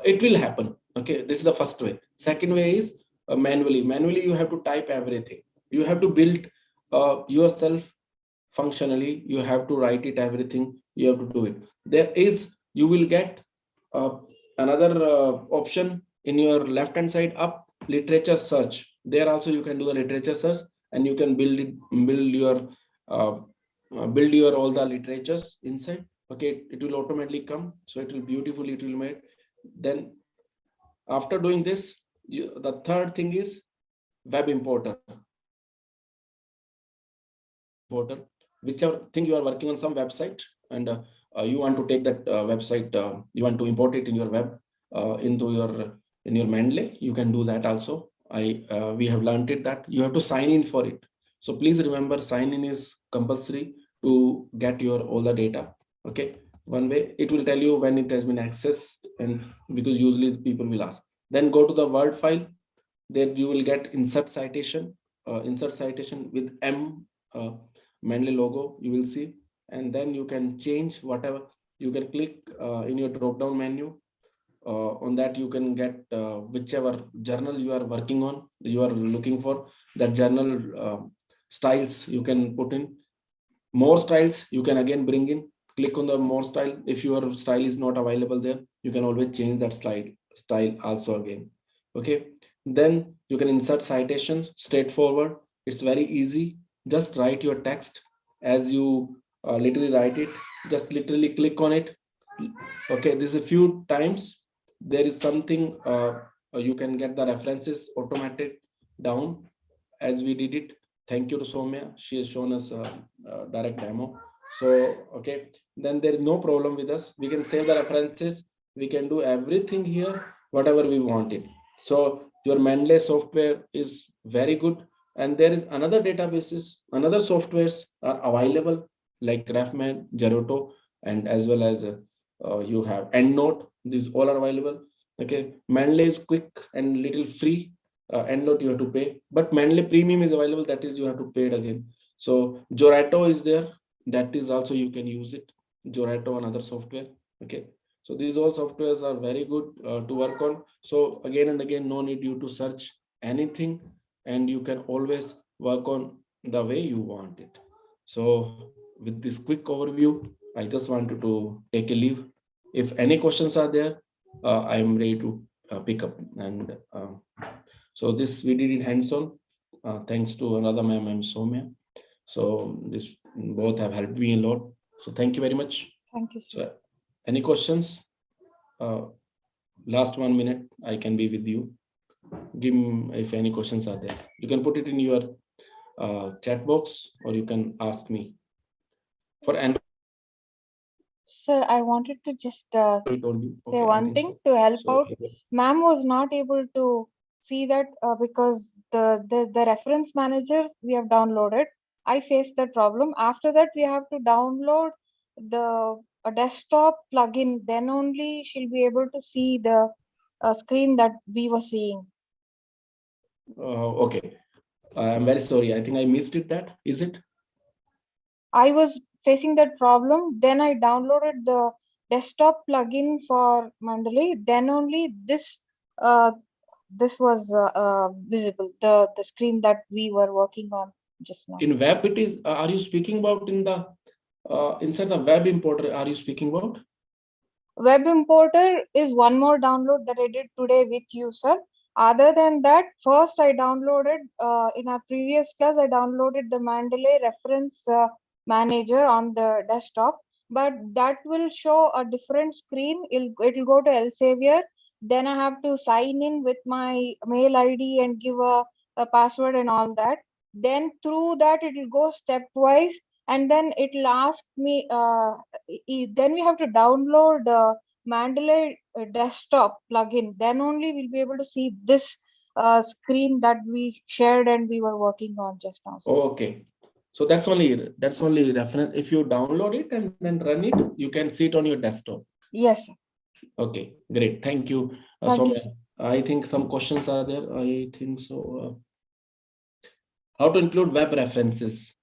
It will happen. Okay, this is the first way. Second way is manually. Manually, you have to type everything. You have to build yourself functionally. You have to write it everything. You have to do it. You will get another option in your left hand side up, literature search. There also you can do the literature search, and you can build your all the literatures inside. Okay, it will automatically come, so it will beautifully, it will made. Then after doing this, the third thing is web importer. Whichever thing you are working on some website, and you want to take that website, you want to import it in your web, into your Mendeley, you can do that also. We have learned it that you have to sign in for it. So please remember, sign in is compulsory to get your all the data. Okay, one way it will tell you when it has been accessed, and because usually people will ask. Then go to the Word file. There you will get insert citation with M Mendeley logo, you will see, and then you can change whatever. You can click in your drop down menu. On that you can get whichever journal you are working on, you are looking for that journal styles. You can put in more styles, you can again bring in, click on the more style. If your style is not available there, you can always change that style also again. Okay, then you can insert citations, straightforward. It's very easy. Just write your text as you literally write it. Just literally click on it. Okay, this is a few times. There is something you can get the references automated down as we did it. Thank you to Soumya. She has shown us a direct demo. So, okay, then there is no problem with us. We can save the references. We can do everything here, whatever we wanted. So your Mendeley software is very good. And there is another databases, another softwares are available like GraphMan, Geroto, and as well as you have EndNote. These all are available. Okay, Mendeley is quick and little free. EndNote you have to pay, but Mendeley Premium is available. That is you have to pay it again. So Geroto is there. That is also you can use it. Geroto, another software. Okay. So these all softwares are very good to work on. So again and again, no need you to search anything, and you can always work on the way you want it. So with this quick overview, I just wanted to take a leave. If any questions are there, I am ready to pick up. And so this we did it hands-on, thanks to another ma'am, Soumya. So this both have helped me a lot. So thank you very much. Thank you, sir. So, any questions? Last 1 minute, I can be with you. Give me if any questions are there. You can put it in your chat box, or you can ask me. For Android, Sir, I wanted to just say one thing to help out. Ma'am was not able to see that because the reference manager we have downloaded. I faced that problem. After that, we have to download a desktop plugin. Then only she'll be able to see the screen that we were seeing. Okay, I'm very sorry. I think I missed it. That is it. I was facing that problem. Then I downloaded the desktop plugin for Mendeley. Then only this was visible. The screen that we were working on just now. In web, it is. Are you speaking about in the inside the web importer? Are you speaking about? Web importer is one more download that I did today with you, sir. Other than that, first I downloaded in our previous class. I downloaded the Mendeley reference manager on the desktop, but that will show a different screen. It'll go to Elsevier. Then I have to sign in with my mail ID and give a password and all that. Then through that, it will go stepwise, and then it'll ask me. Then we have to download Mendeley desktop plugin. Then only we'll be able to see this screen that we shared and we were working on just now. Okay. So that's only reference. If you download it and then run it, you can see it on your desktop. Yes, sir. Okay, great. Thank you. Thank you. I think some questions are there. I think so. How to include web references?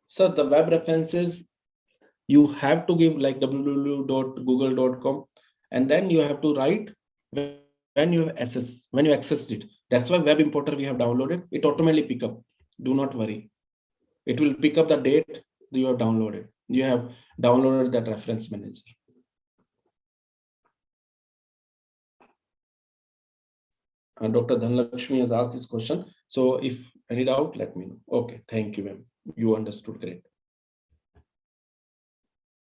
So the web references, you have to give like www.google.com, and then you have to write when you accessed it. That's why web importer we have downloaded. It automatically pick up. Do not worry. It will pick up the date you have downloaded. You have downloaded that reference manager. Dr. Dhanlakshmi has asked this question. So if any doubt, let me know. Okay, thank you, ma'am. You understood great.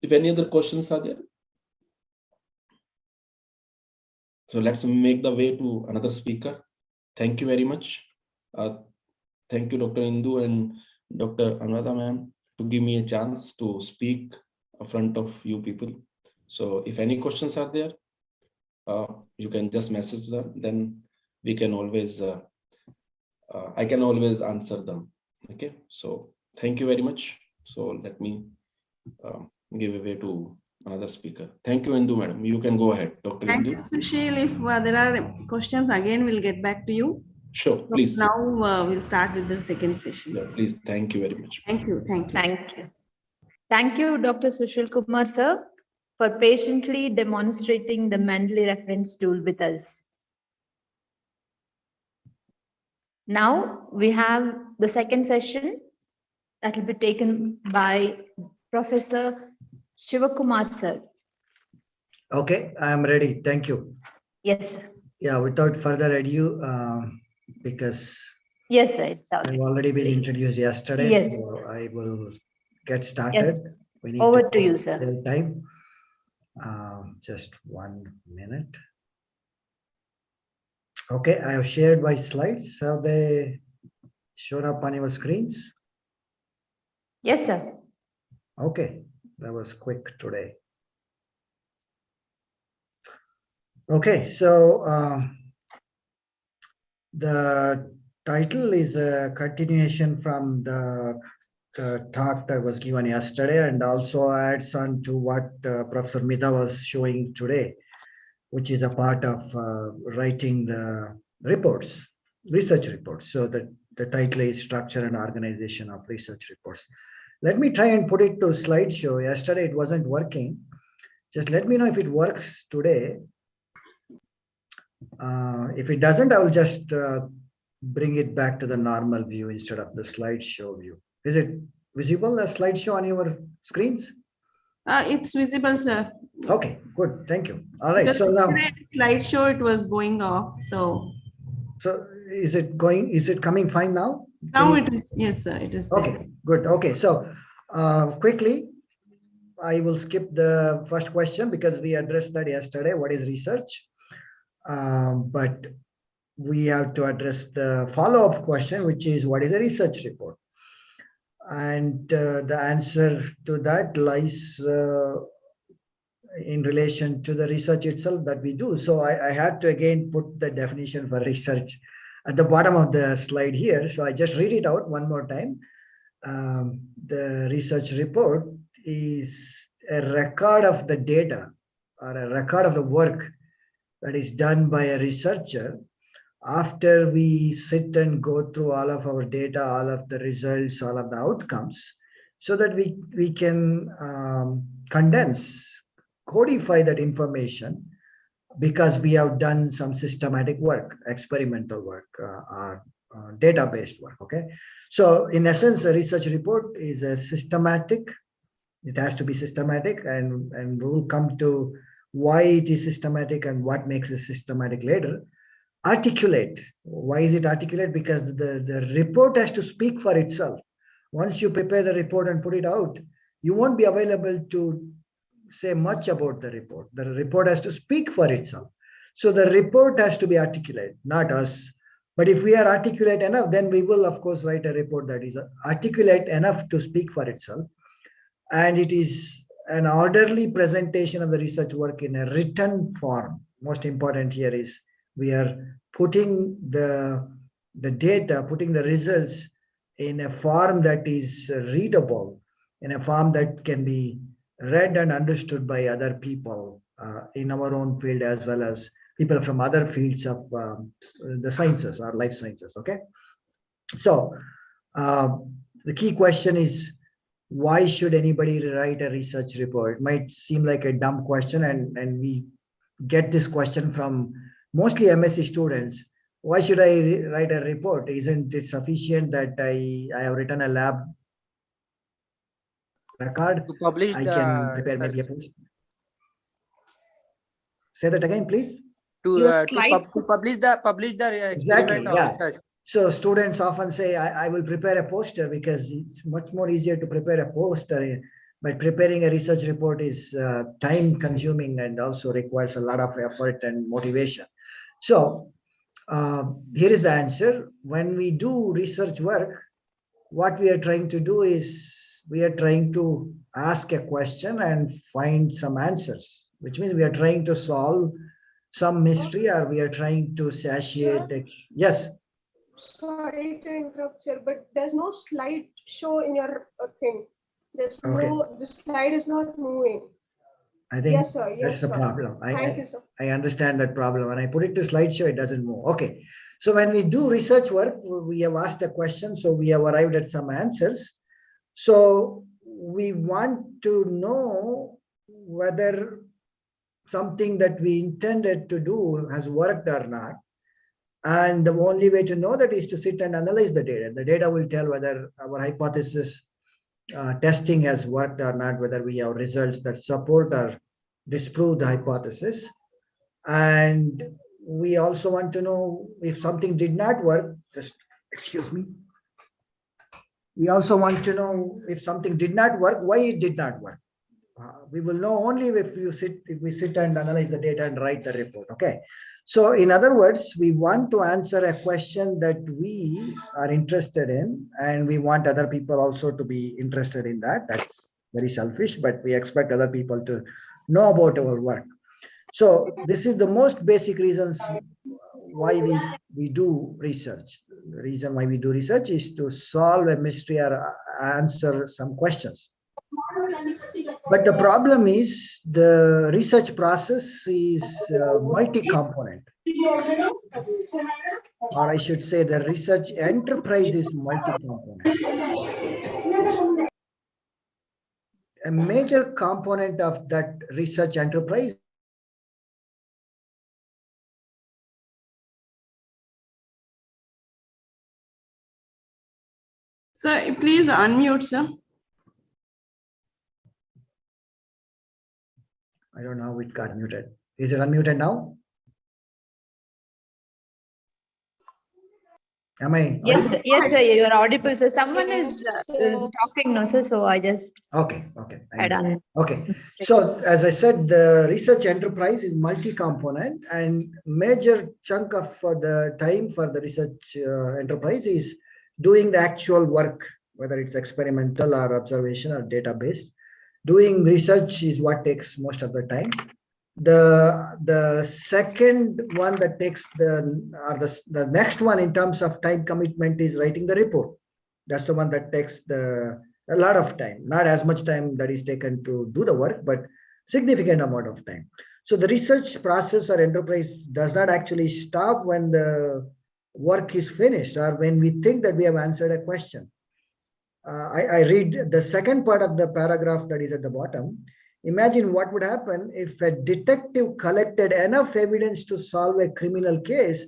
If any other questions are there, so let's make the way to another speaker. Thank you very much. Thank you, Dr. Indu and Dr. Anuradha, ma'am, to give me a chance to speak in front of you people. So if any questions are there, you can just message them. Then we can always, I can always answer them. Okay. So thank you very much. So let me give away to another speaker. Thank you, Indu, madam. You can go ahead, Dr. Thank Indu. you, Sushil. If there are questions, again, we'll get back to you. Sure, So please. now we'll start with the second session. Yeah, please. Thank you very much. Thank you. Thank you. Thank you. Thank you, Dr. Sushil Kumar, sir, for patiently demonstrating the Mendeley reference tool with us. Now we have the second session that will be taken by Professor Shivakumar, sir. Okay, I am ready. Thank you. Yes, sir. Yeah, without further ado, because Yes, sir. It's all I've right. already been introduced yesterday, Yes. so I will get started. Yes. We need Over to you, sir. save time. Just 1 minute. Okay, I have shared my slides. Have they shown up on your screens? Yes, sir. Okay, that was quick today. Okay, so the title is a continuation from the talk that was given yesterday, and also adds on to what Professor Mida was showing today, which is a part of writing the reports, research reports. So the title is Structure and Organization of Research Reports. Let me try and put it to slideshow. Yesterday it wasn't working. Just let me know if it works today. If it doesn't, I will just bring it back to the normal view instead of the slideshow view. Is it visible, a slideshow on your screens? It's visible, sir. Okay, good. Thank you. All right. Because So now, slideshow, it was going off. So is it coming fine now? now it is. Yes, sir. It is there. Okay, good. Okay. So quickly, I will skip the first question because we addressed that yesterday. What is research? But we have to address the follow-up question, which is what is a research report? And the answer to that lies in relation to the research itself that we do. So I had to again put the definition for research at the bottom of the slide here. So I just read it out one more time. The research report is a record of the data or a record of the work that is done by a researcher after we sit and go through all of our data, all of the results, all of the outcomes, so that we can condense, codify that information, because we have done some systematic work, experimental work, or data-based work. Okay, so in essence, a research report is a systematic. It has to be systematic, and we'll come to why it is systematic and what makes it systematic later. Articulate. Why is it articulate? Because the report has to speak for itself. Once you prepare the report and put it out, you won't be available to say much about the report. The report has to speak for itself. So the report has to be articulate, not us. But if we are articulate enough, then we will, of course, write a report that is articulate enough to speak for itself. And it is an orderly presentation of the research work in a written form. Most important here is we are putting the data, putting the results in a form that is readable, in a form that can be read and understood by other people in our own field, as well as people from other fields of the sciences or life sciences. Okay. So the key question is, why should anybody write a research report? It might seem like a dumb question, and we get this question from mostly MSc students. Why should I write a report? Isn't it sufficient that I have written a lab record? To publish I can prepare maybe a post. Say that again, please. Your to slides. publish the experiment or yeah. research. So students often say, I will prepare a poster because it's much more easier to prepare a poster. But preparing a research report is time consuming and also requires a lot of effort and motivation. So here is the answer. When we do research work, what we are trying to do is we are trying to ask a question and find some answers, which means we are trying to solve some mystery, or we are trying to satiate. Yes. Sorry to interrupt, sir, but there's no slide show in your thing. There's no, the slide is not moving. I think yes, sir. Yes, that's the sir. problem. Thank you, sir. I understand that problem. When I put it to slideshow, it doesn't move. Okay. So when we do research work, we have asked a question, so we have arrived at some answers. So we want to know whether something that we intended to do has worked or not. And the only way to know that is to sit and analyze the data. The data will tell whether our hypothesis testing has worked or not, whether we have results that support or disprove the hypothesis. And we also want to know if something did not work, just excuse me. We also want to know if something did not work, why it did not work. We will know only if we sit and analyze the data and write the report. Okay. So in other words, we want to answer a question that we are interested in, and we want other people also to be interested in that. That's very selfish, but we expect other people to know about our work. So this is the most basic reasons why we do research. The reason why we do research is to solve a mystery or answer some questions. But the problem is the research process is multi-component. Or I should say the research enterprise is multi-component. A major component of that research enterprise . Sir, please unmute, sir. I don't know how it got muted. Is it unmuted now? Am I? Yes, sir. Yes, sir. You are audible. So someone is talking, no, sir. So I just. Okay. I done. Okay. So as I said, the research enterprise is multi-component, and major chunk of the time for the research enterprise is doing the actual work, whether it's experimental or observation or database. Doing research is what takes most of the time. The second one that takes the next one in terms of time commitment is writing the report. That's the one that takes a lot of time, not as much time that is taken to do the work, but significant amount of time. So the research process or enterprise does not actually stop when the work is finished or when we think that we have answered a question. I read the second part of the paragraph that is at the bottom. Imagine what would happen if a detective collected enough evidence to solve a criminal case,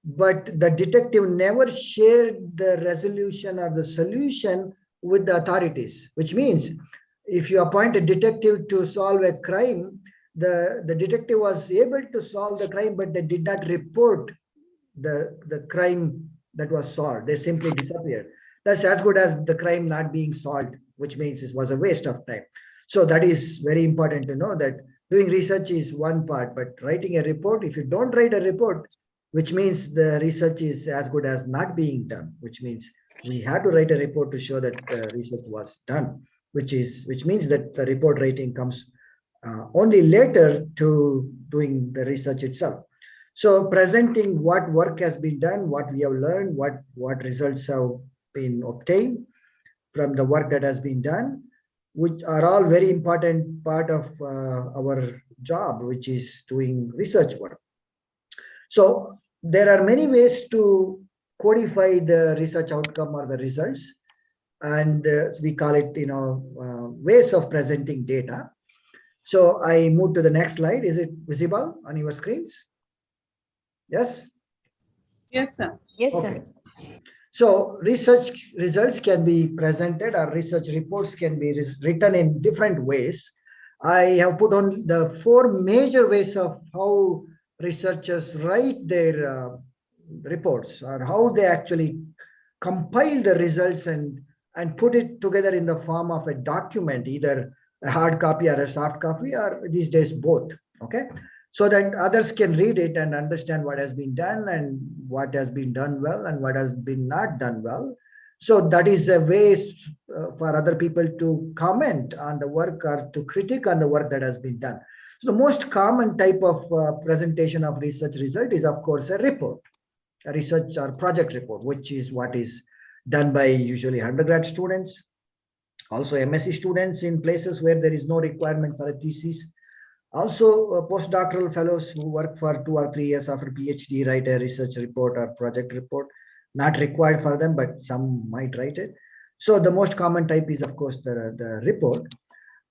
but the detective never shared the resolution or the solution with the authorities, which means if you appoint a detective to solve a crime, the detective was able to solve the crime, but they did not report the crime that was solved. They simply disappeared. That's as good as the crime not being solved, which means it was a waste of time. So that is very important to know that doing research is one part, but writing a report, if you don't write a report, which means the research is as good as not being done, which means we have to write a report to show that the research was done, which means that the report writing comes only later to doing the research itself. So presenting what work has been done, what we have learned, what results have been obtained from the work that has been done, which are all very important part of our job, which is doing research work. So there are many ways to codify the research outcome or the results, and we call it, ways of presenting data. So I move to the next slide. Is it visible on your screens? Yes? Yes, sir. Yes, Okay. sir. So research results can be presented, or research reports can be written in different ways. I have put on the 4 major ways of how researchers write their reports, or how they actually compile the results and put it together in the form of a document, either a hard copy or a soft copy, or these days both. Okay, so that others can read it and understand what has been done and what has been done well and what has been not done well. So that is a way for other people to comment on the work or to critique on the work that has been done. So the most common type of presentation of research result is, of course, a report, a research or project report, which is what is done by usually undergrad students, also MSc students in places where there is no requirement for a thesis. Also, postdoctoral fellows who work for 2 or 3 years after PhD write a research report or project report. Not required for them, but some might write it. So the most common type is, of course, the report.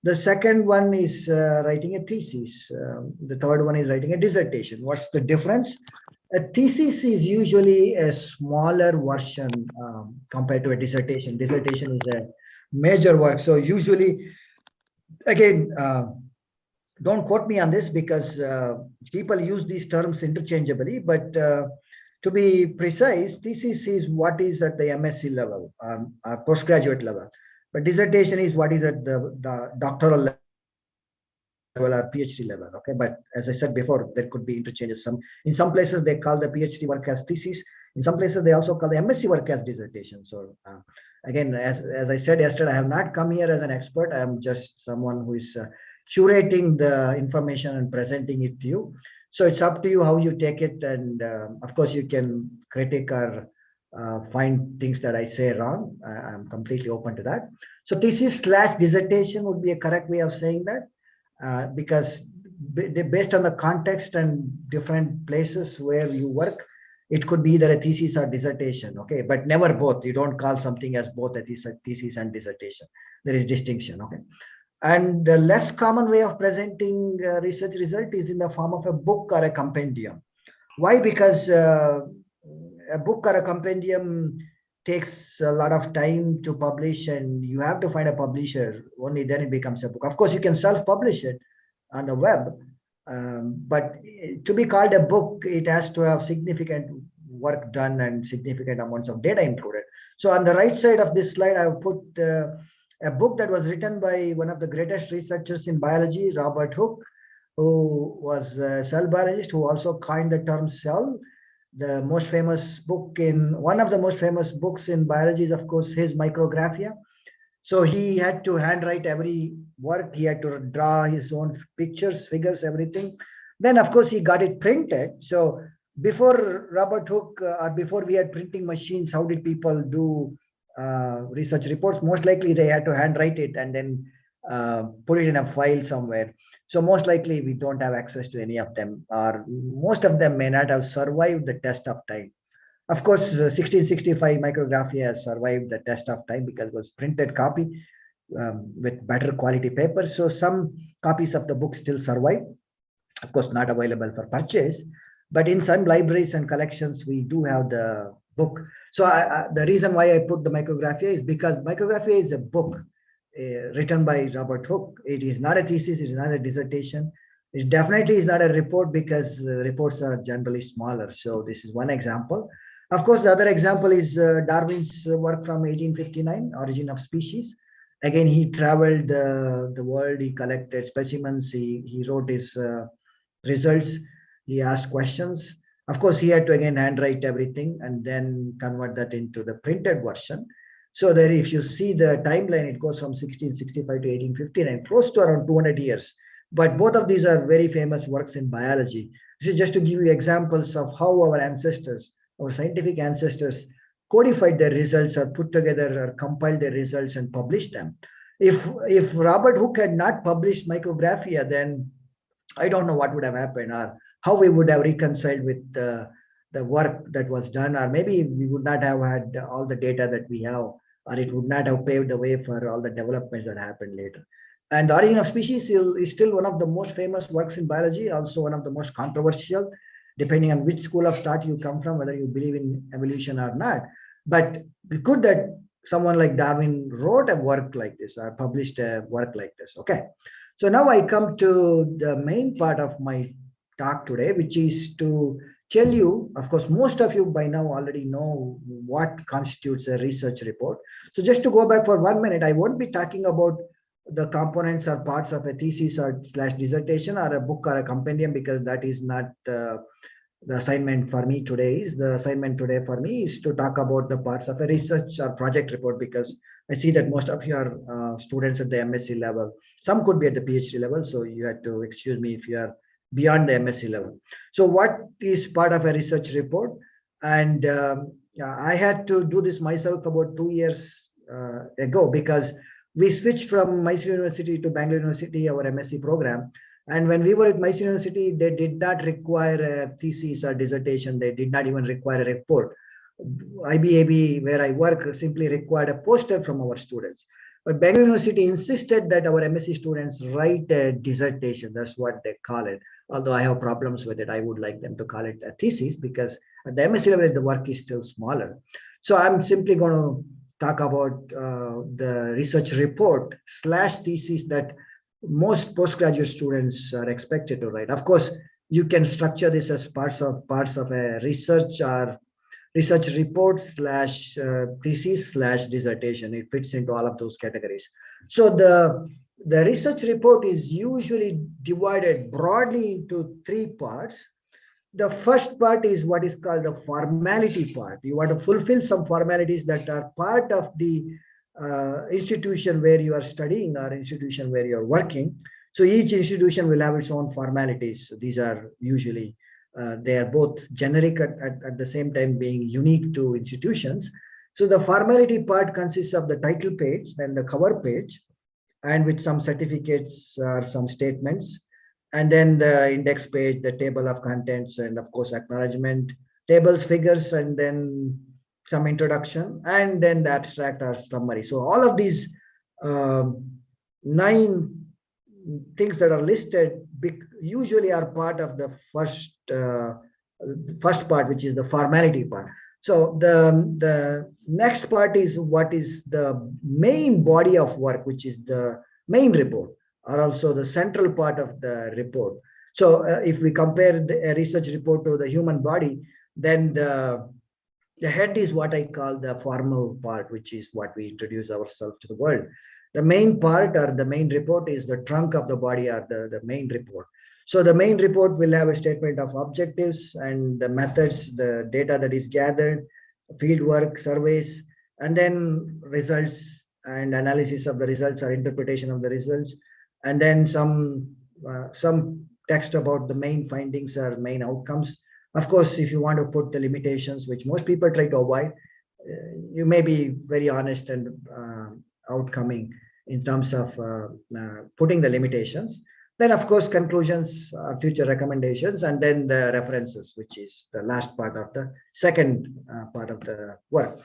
The second one is writing a thesis. The third one is writing a dissertation. What's the difference? A thesis is usually a smaller version compared to a dissertation. Dissertation is a major work. So usually, again, don't quote me on this because people use these terms interchangeably, but to be precise, thesis is what is at the MSc level, postgraduate level, but dissertation is what is at the doctoral level or PhD level. Okay, but as I said before, there could be interchanges. In some places they call the PhD work as thesis. In some places they also call the MSc work as dissertation. So again, as I said yesterday, I have not come here as an expert. I am just someone who is curating the information and presenting it to you. So it's up to you how you take it, and of course you can critique or find things that I say wrong. I'm completely open to that. So thesis / dissertation would be a correct way of saying that, because based on the context and different places where you work, it could be either a thesis or dissertation. Okay, but never both. You don't call something as both a thesis and dissertation. There is distinction. Okay. And the less common way of presenting research result is in the form of a book or a compendium. Why? Because a book or a compendium takes a lot of time to publish, and you have to find a publisher. Only then it becomes a book. Of course, you can self-publish it on the web, but to be called a book, it has to have significant work done and significant amounts of data included. So on the right side of this slide, I have put a book that was written by one of the greatest researchers in biology, Robert Hooke, who was a cell biologist, who also coined the term cell. The most famous book one of the most famous books in biology is, of course, his Micrographia. So he had to handwrite every work. He had to draw his own pictures, figures, everything. Then, of course, he got it printed. So before Robert Hooke, or before we had printing machines, how did people do research reports? Most likely they had to handwrite it and then put it in a file somewhere. So most likely we don't have access to any of them, or most of them may not have survived the test of time. Of course, 1665 Micrographia has survived the test of time because it was printed copy with better quality paper. So some copies of the book still survive. Of course, not available for purchase, but in some libraries and collections, we do have the book. So the reason why I put the Micrographia is because Micrographia is a book written by Robert Hooke. It is not a thesis, it is not a dissertation. It definitely is not a report because reports are generally smaller. So this is one example. Of course, the other example is Darwin's work from 1859, Origin of Species. Again, he traveled the world, he collected specimens, he wrote his results, he asked questions. Of course, he had to again handwrite everything and then convert that into the printed version. So there, if you see the timeline, it goes from 1665 to 1859, close to around 200 years. But both of these are very famous works in biology. This is just to give you examples of how our ancestors, our scientific ancestors, codified their results or put together or compiled their results and published them. If Robert Hooke had not published Micrographia, then I don't know what would have happened, or how we would have reconciled with the work that was done, or maybe we would not have had all the data that we have, or it would not have paved the way for all the developments that happened later. And the Origin of Species is still one of the most famous works in biology, also one of the most controversial, depending on which school of thought you come from, whether you believe in evolution or not. But it's good that someone like Darwin wrote a work like this or published a work like this. Okay. So now I come to the main part of my talk today, which is to tell you, of course, most of you by now already know what constitutes a research report. So just to go back for 1 minute, I won't be talking about the components or parts of a thesis or / dissertation or a book or a compendium, because that is not the assignment for me today. The assignment today for me is to talk about the parts of a research or project report, because I see that most of you are students at the MSc level. Some could be at the PhD level, so you have to excuse me if you are beyond the MSc level. So what is part of a research report? And I had to do this myself about 2 years ago, because we switched from Mysore University to Bangalore University, our MSc program. And when we were at Mysore University, they did not require a thesis or dissertation. They did not even require a report. IBAB, where I work, simply required a poster from our students. But Bangalore University insisted that our MSc students write a dissertation. That's what they call it. Although I have problems with it, I would like them to call it a thesis, because at the MSc level, the work is still smaller. So I'm simply going to talk about the research report / thesis that most postgraduate students are expected to write. Of course, you can structure this as parts of a research or research report / thesis / dissertation. It fits into all of those categories. So the research report is usually divided broadly into 3 parts. The first part is what is called the formality part. You want to fulfill some formalities that are part of the institution where you are studying or institution where you are working. So each institution will have its own formalities. So these are usually, they are both generic at the same time being unique to institutions. So the formality part consists of the title page, then the cover page, and with some certificates or some statements, and then the index page, the table of contents, and of course acknowledgement, tables, figures, and then some introduction, and then the abstract or summary. So all of these 9 things that are listed usually are part of the first part, which is the formality part. So the next part is what is the main body of work, which is the main report, or also the central part of the report. So if we compare a research report to the human body, then the head is what I call the formal part, which is what we introduce ourselves to the world. The main part or the main report is the trunk of the body, or the main report. So the main report will have a statement of objectives and the methods, the data that is gathered, field work, surveys, and then results and analysis of the results or interpretation of the results, and then some text about the main findings or main outcomes. Of course, if you want to put the limitations, which most people try to avoid, you may be very honest and outcoming in terms of putting the limitations. Then, of course, conclusions, future recommendations, and then the references, which is the last part of the second part of the work.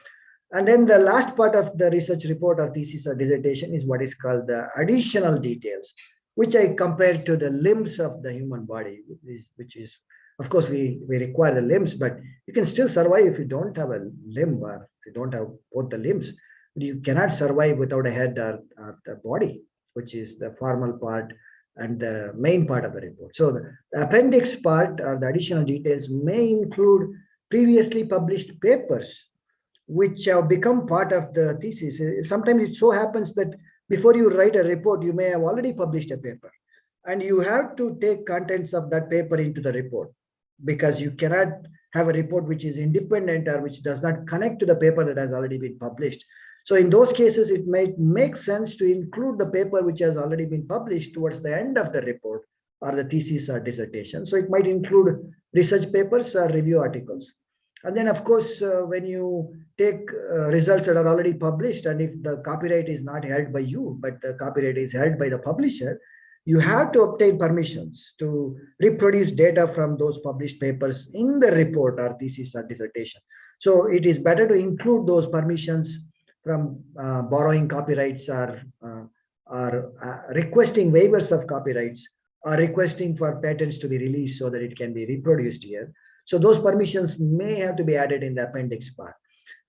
And then the last part of the research report or thesis or dissertation is what is called the additional details, which I compare to the limbs of the human body, which is, of course, we require the limbs, but you can still survive if you don't have a limb, or if you don't have both the limbs. You cannot survive without a head or the body, which is the formal part and the main part of the report. So the appendix part or the additional details may include previously published papers, which have become part of the thesis. Sometimes it so happens that before you write a report, you may have already published a paper, and you have to take contents of that paper into the report, because you cannot have a report which is independent or which does not connect to the paper that has already been published. So in those cases, it might make sense to include the paper which has already been published towards the end of the report or the thesis or dissertation. So it might include research papers or review articles. And then, of course, when you take results that are already published, and if the copyright is not held by you, but the copyright is held by the publisher, you have to obtain permissions to reproduce data from those published papers in the report or thesis or dissertation. So it is better to include those permissions from borrowing copyrights or requesting waivers of copyrights, or requesting for patents to be released so that it can be reproduced here. So those permissions may have to be added in the appendix part.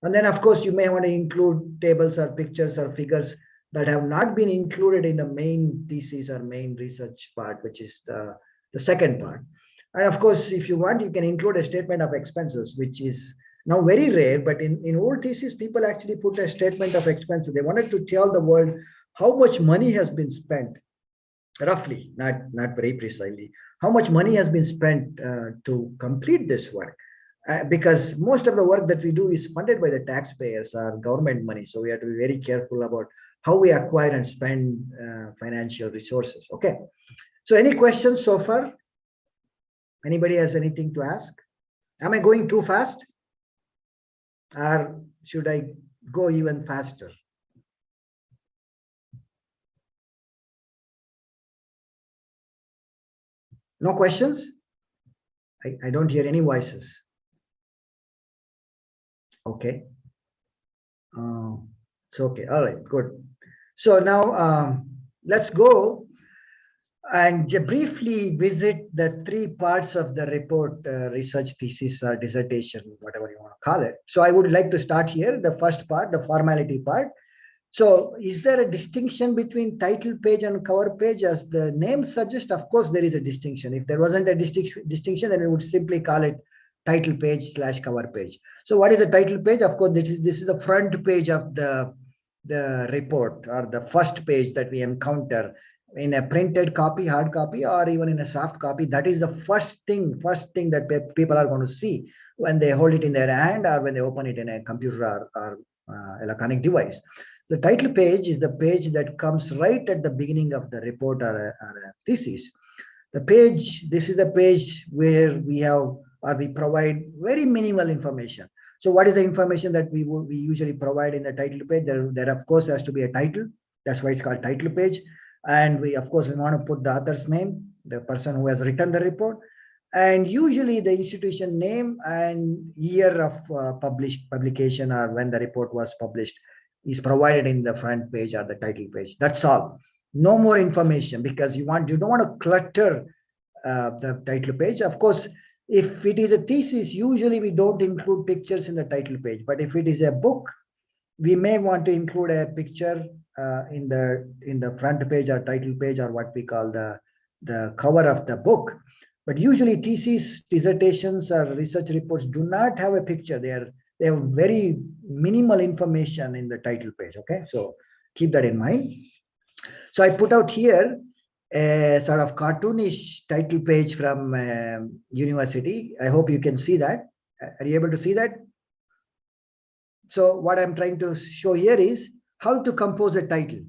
And then, of course, you may want to include tables or pictures or figures that have not been included in the main thesis or main research part, which is the second part. And of course, if you want, you can include a statement of expenses, which is now very rare, but in old thesis, people actually put a statement of expenses. They wanted to tell the world how much money has been spent, roughly, not very precisely, how much money has been spent to complete this work. Because most of the work that we do is funded by the taxpayers or government money. So we have to be very careful about how we acquire and spend financial resources. Okay. So any questions so far? Anybody has anything to ask? Am I going too fast? Or should I go even faster? No questions? I don't hear any voices. Okay. It's okay. All right, good. So now let's go and briefly visit the three parts of the report, research thesis or dissertation, whatever you want to call it. So I would like to start here, the first part, the formality part. So is there a distinction between title page and cover page? As the name suggests, of course, there is a distinction. If there wasn't a distinction, then we would simply call it title page / cover page. So what is the title page? Of course, this is the front page of the report, or the first page that we encounter in a printed copy, hard copy, or even in a soft copy. That is the first thing that people are going to see when they hold it in their hand or when they open it in a computer or electronic device. The title page is the page that comes right at the beginning of the report or a thesis. The page, this is the page where we have, or we provide very minimal information. So what is the information that we usually provide in the title page? There of course has to be a title. That's why it's called title page. And we want to put the author's name, the person who has written the report, and usually the institution name and year of publication, or when the report was published, is provided in the front page or the title page. That's all. No more information, because you don't want to clutter the title page. Of course, if it is a thesis, usually we don't include pictures in the title page. But if it is a book, we may want to include a picture in the front page or title page, or what we call the cover of the book. But usually theses, dissertations, or research reports do not have a picture. They have very minimal information in the title page. Okay, so keep that in mind. So I put out here a sort of cartoonish title page from university. I hope you can see that. Are you able to see that? So what I'm trying to show here is how to compose a title.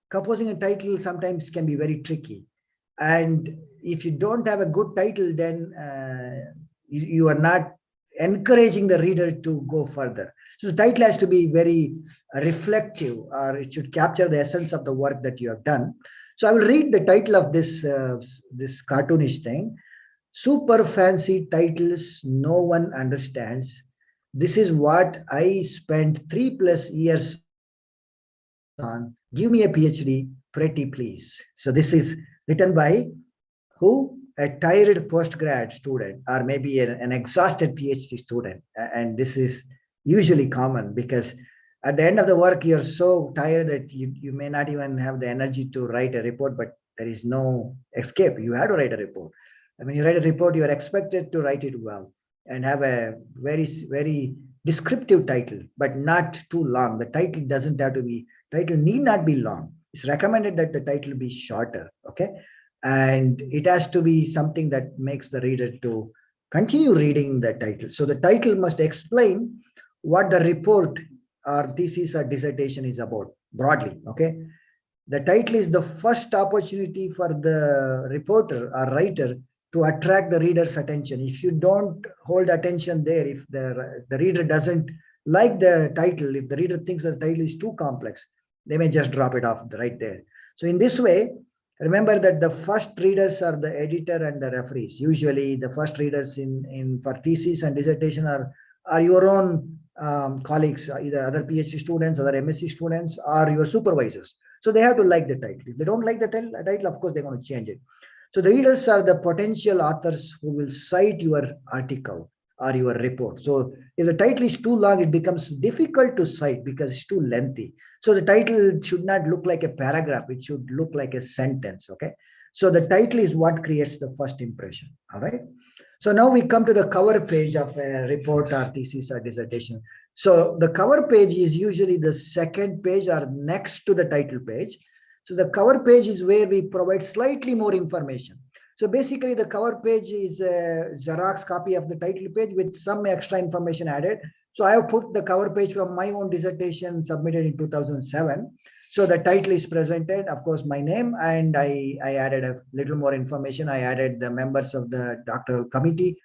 Composing a title sometimes can be very tricky. And if you don't have a good title, then you are not encouraging the reader to go further. So the title has to be very reflective, or it should capture the essence of the work that you have done. So I will read the title of this cartoonish thing. Super fancy titles no one understands. This is what I spent 3+ years on. Give me a PhD, pretty please. So this is written by who? A tired postgrad student, or maybe an exhausted PhD student. And this is usually common, because at the end of the work, you're so tired that you may not even have the energy to write a report, but there is no escape. You have to write a report. And when you write a report, you are expected to write it well and have a very, very descriptive title, but not too long. The title doesn't have to be, title need not be long. It's recommended that the title be shorter, okay? And it has to be something that makes the reader to continue reading the title. So the title must explain what the report or thesis or dissertation is about broadly, okay? The title is the first opportunity for the reporter or writer to attract the reader's attention. If you don't hold attention there, if the reader doesn't like the title, if the reader thinks the title is too complex, they may just drop it off right there. So in this way, remember that the first readers are the editor and the referees. Usually the first readers for thesis and dissertation are your own colleagues, either other PhD students, other MSc students, or your supervisors. So they have to like the title. If they don't like the title, of course, they're going to change it. So the readers are the potential authors who will cite your article or your report. So if the title is too long, it becomes difficult to cite because it's too lengthy. So the title should not look like a paragraph. It should look like a sentence, okay? So the title is what creates the first impression, all right? So now we come to the cover page of a report or thesis or dissertation. So the cover page is usually the second page or next to the title page. So the cover page is where we provide slightly more information. So basically the cover page is a Xerox copy of the title page with some extra information added. So I have put the cover page from my own dissertation submitted in 2007. So the title is presented, of course, my name, and I added a little more information. I added the members of the doctoral committee.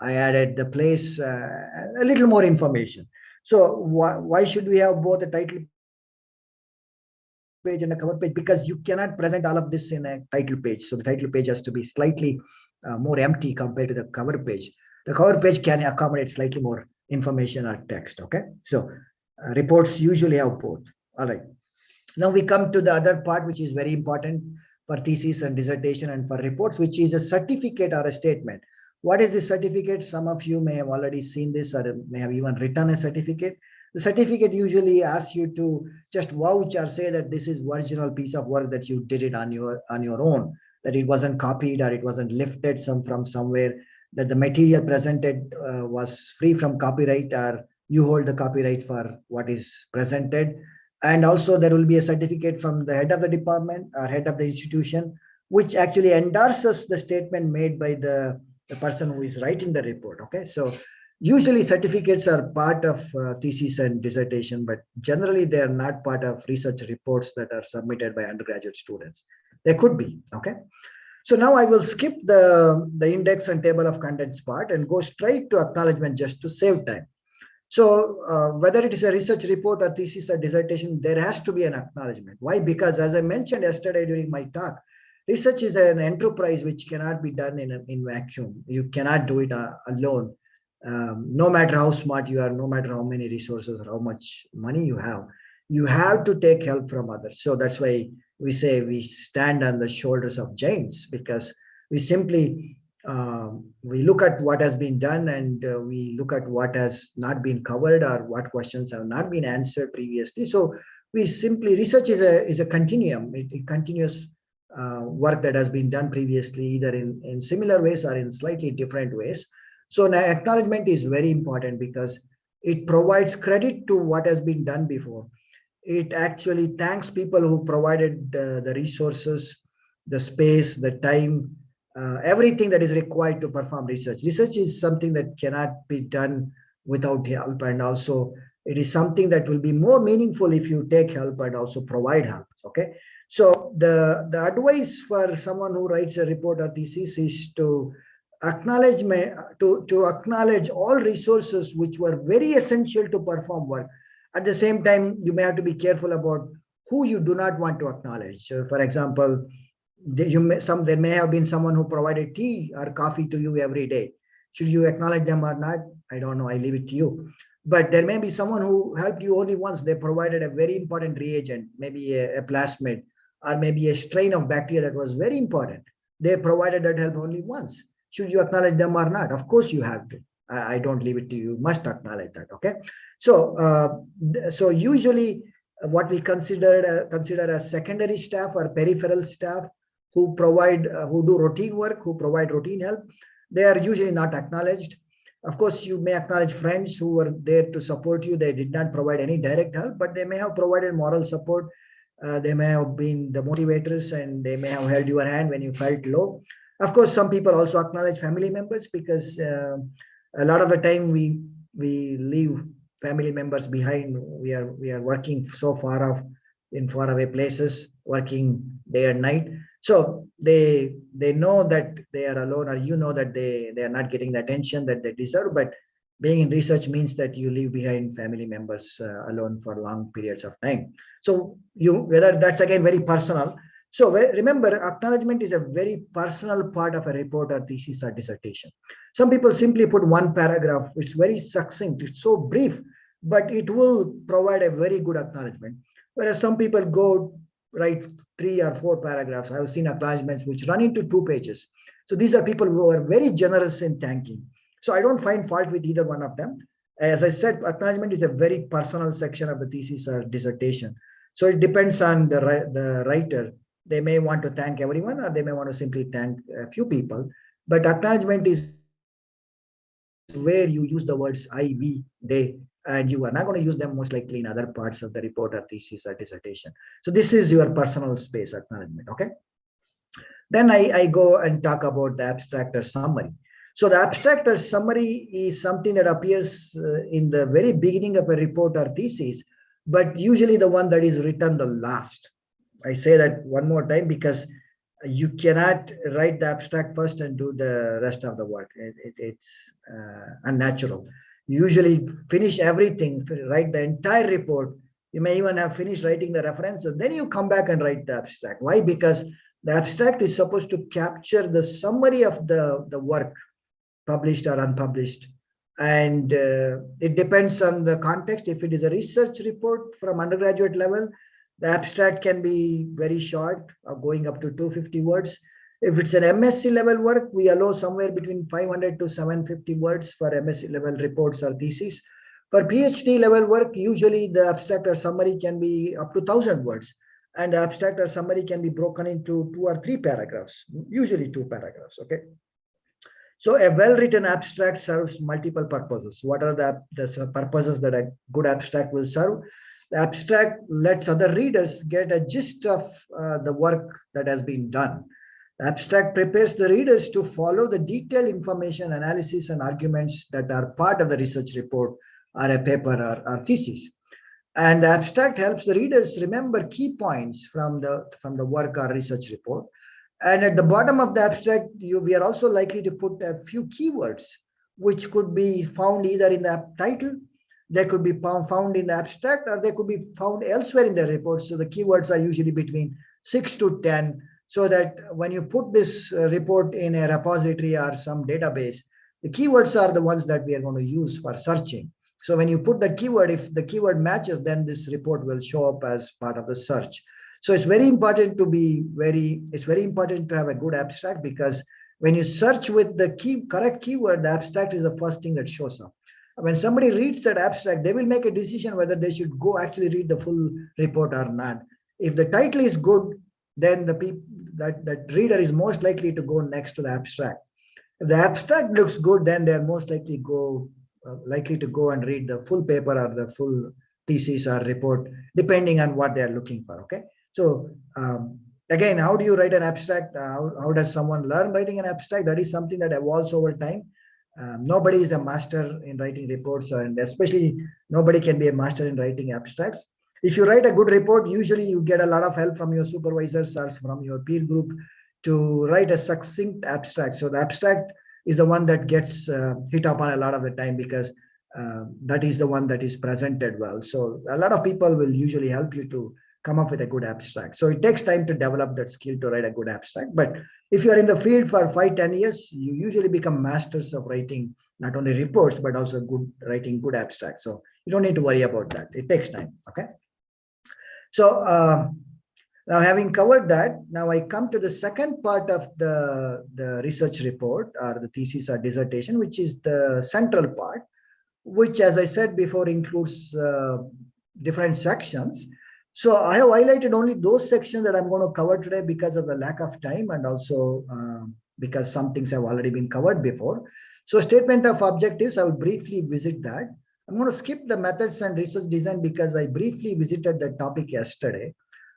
I added the place, a little more information. So why should we have both the title page and a cover page? Because you cannot present all of this in a title page. So the title page has to be slightly more empty compared to the cover page. The cover page can accommodate slightly more information or text. Okay. So reports usually have both. All right. Now we come to the other part, which is very important for thesis and dissertation and for reports, which is a certificate or a statement. What is this certificate? Some of you may have already seen this or may have even written a certificate. The certificate usually asks you to just vouch or say that this is original piece of work that you did it on your own, that it wasn't copied or it wasn't lifted from somewhere, that the material presented was free from copyright, or you hold the copyright for what is presented. And also there will be a certificate from the head of the department or head of the institution, which actually endorses the statement made by the person who is writing the report. Okay, so usually certificates are part of thesis and dissertation, but generally they are not part of research reports that are submitted by undergraduate students. They could be. Okay, so now I will skip the index and table of contents part and go straight to acknowledgement just to save time. So whether it is a research report or thesis or dissertation, there has to be an acknowledgement. Why? Because as I mentioned yesterday during my talk, research is an enterprise which cannot be done in vacuum. You cannot do it alone. No matter how smart you are, no matter how many resources or how much money you have to take help from others. So that's why we say we stand on the shoulders of giants, because we simply we look at what has been done, and we look at what has not been covered or what questions have not been answered previously. So we simply, research is a continuum. It continues work that has been done previously, either in similar ways or in slightly different ways. So now acknowledgement is very important because it provides credit to what has been done before. It actually thanks people who provided the resources, the space, the time, everything that is required to perform research. Research is something that cannot be done without help, and also it is something that will be more meaningful if you take help and also provide help. Okay, so the advice for someone who writes a report or thesis is to acknowledge all resources which were very essential to perform work. At the same time, you may have to be careful about who you do not want to acknowledge. So for example, there may have been someone who provided tea or coffee to you every day. Should you acknowledge them or not? I don't know. I leave it to you. But there may be someone who helped you only once. They provided a very important reagent, maybe a plasmid, or maybe a strain of bacteria that was very important. They provided that help only once. Should you acknowledge them or not? Of course you have to. I don't leave it to you. You must acknowledge that. Okay. So so usually what we consider as secondary staff or peripheral staff who do routine work, who provide routine help, they are usually not acknowledged. Of course, you may acknowledge friends who were there to support you. They did not provide any direct help, but they may have provided moral support. They may have been the motivators, and they may have held your hand when you felt low. Of course, some people also acknowledge family members, because a lot of the time we leave family members behind. We are working so far off in faraway places, working day and night. So they know that they are alone, or you know that they are not getting the attention that they deserve. But being in research means that you leave behind family members alone for long periods of time. So whether that's again very personal. So remember, acknowledgement is a very personal part of a report or thesis or dissertation. Some people simply put one paragraph. It's very succinct. It's so brief, but it will provide a very good acknowledgement. Whereas some people go write 3 or 4 paragraphs. I have seen acknowledgements which run into 2 pages. So these are people who are very generous in thanking. So I don't find fault with either one of them. As I said, acknowledgement is a very personal section of the thesis or dissertation. So it depends on the writer. They may want to thank everyone, or they may want to simply thank a few people. But acknowledgement is where you use the words I, we, they, and you are not going to use them most likely in other parts of the report or thesis or dissertation. So this is your personal space acknowledgement, okay? Then I go and talk about the abstract or summary. So the abstract or summary is something that appears in the very beginning of a report or thesis, but usually the one that is written the last. I say that one more time because you cannot write the abstract first and do the rest of the work. It's unnatural. You usually finish everything, write the entire report. You may even have finished writing the reference, and then you come back and write the abstract. Why? Because the abstract is supposed to capture the summary of the work, published or unpublished. And it depends on the context. If it is a research report from undergraduate level, the abstract can be very short, going up to 250 words. If it's an MSc level work, we allow somewhere between 500 to 750 words for MSc level reports or theses. For PhD level work, usually the abstract or summary can be up to 1,000 words. And the abstract or summary can be broken into 2 or 3 paragraphs, usually 2 paragraphs, okay? So a well-written abstract serves multiple purposes. What are the purposes that a good abstract will serve? The abstract lets other readers get a gist of the work that has been done. The abstract prepares the readers to follow the detailed information, analysis, and arguments that are part of the research report or a paper or thesis. And the abstract helps the readers remember key points from the work or research report. And at the bottom of the abstract, we are also likely to put a few keywords, which could be found either in the title, they could be found in the abstract, or they could be found elsewhere in the report. So the keywords are usually between 6 to 10, so that when you put this report in a repository or some database, the keywords are the ones that we are going to use for searching. So when you put the keyword, if the keyword matches, then this report will show up as part of the search. So it's very important to have a good abstract, because when you search with the correct keyword, the abstract is the first thing that shows up. When somebody reads that abstract, they will make a decision whether they should go actually read the full report or not. If the title is good, then that reader is most likely to go next to the abstract. If the abstract looks good, then they're most likely to go and read the full paper or the full thesis or report, depending on what they're looking for, okay? So again, how do you write an abstract? How does someone learn writing an abstract? That is something that evolves over time. Nobody is a master in writing reports, and especially nobody can be a master in writing abstracts. If you write a good report, usually you get a lot of help from your supervisors or from your peer group to write a succinct abstract. So the abstract is the one that gets hit upon a lot of the time, because that is the one that is presented well. So a lot of people will usually help you to come up with a good abstract. So it takes time to develop that skill to write a good abstract. But if you are in the field for 5-10 years, you usually become masters of writing not only reports, but also writing good abstracts. So you don't need to worry about that. It takes time, okay? So now having covered that, now I come to the second part of the research report or the thesis or dissertation, which is the central part, which, as I said before, includes different sections. So I have highlighted only those sections that I'm going to cover today because of the lack of time, and also because some things have already been covered before. So statement of objectives, I will briefly visit that. I'm going to skip the methods and research design because I briefly visited the topic yesterday.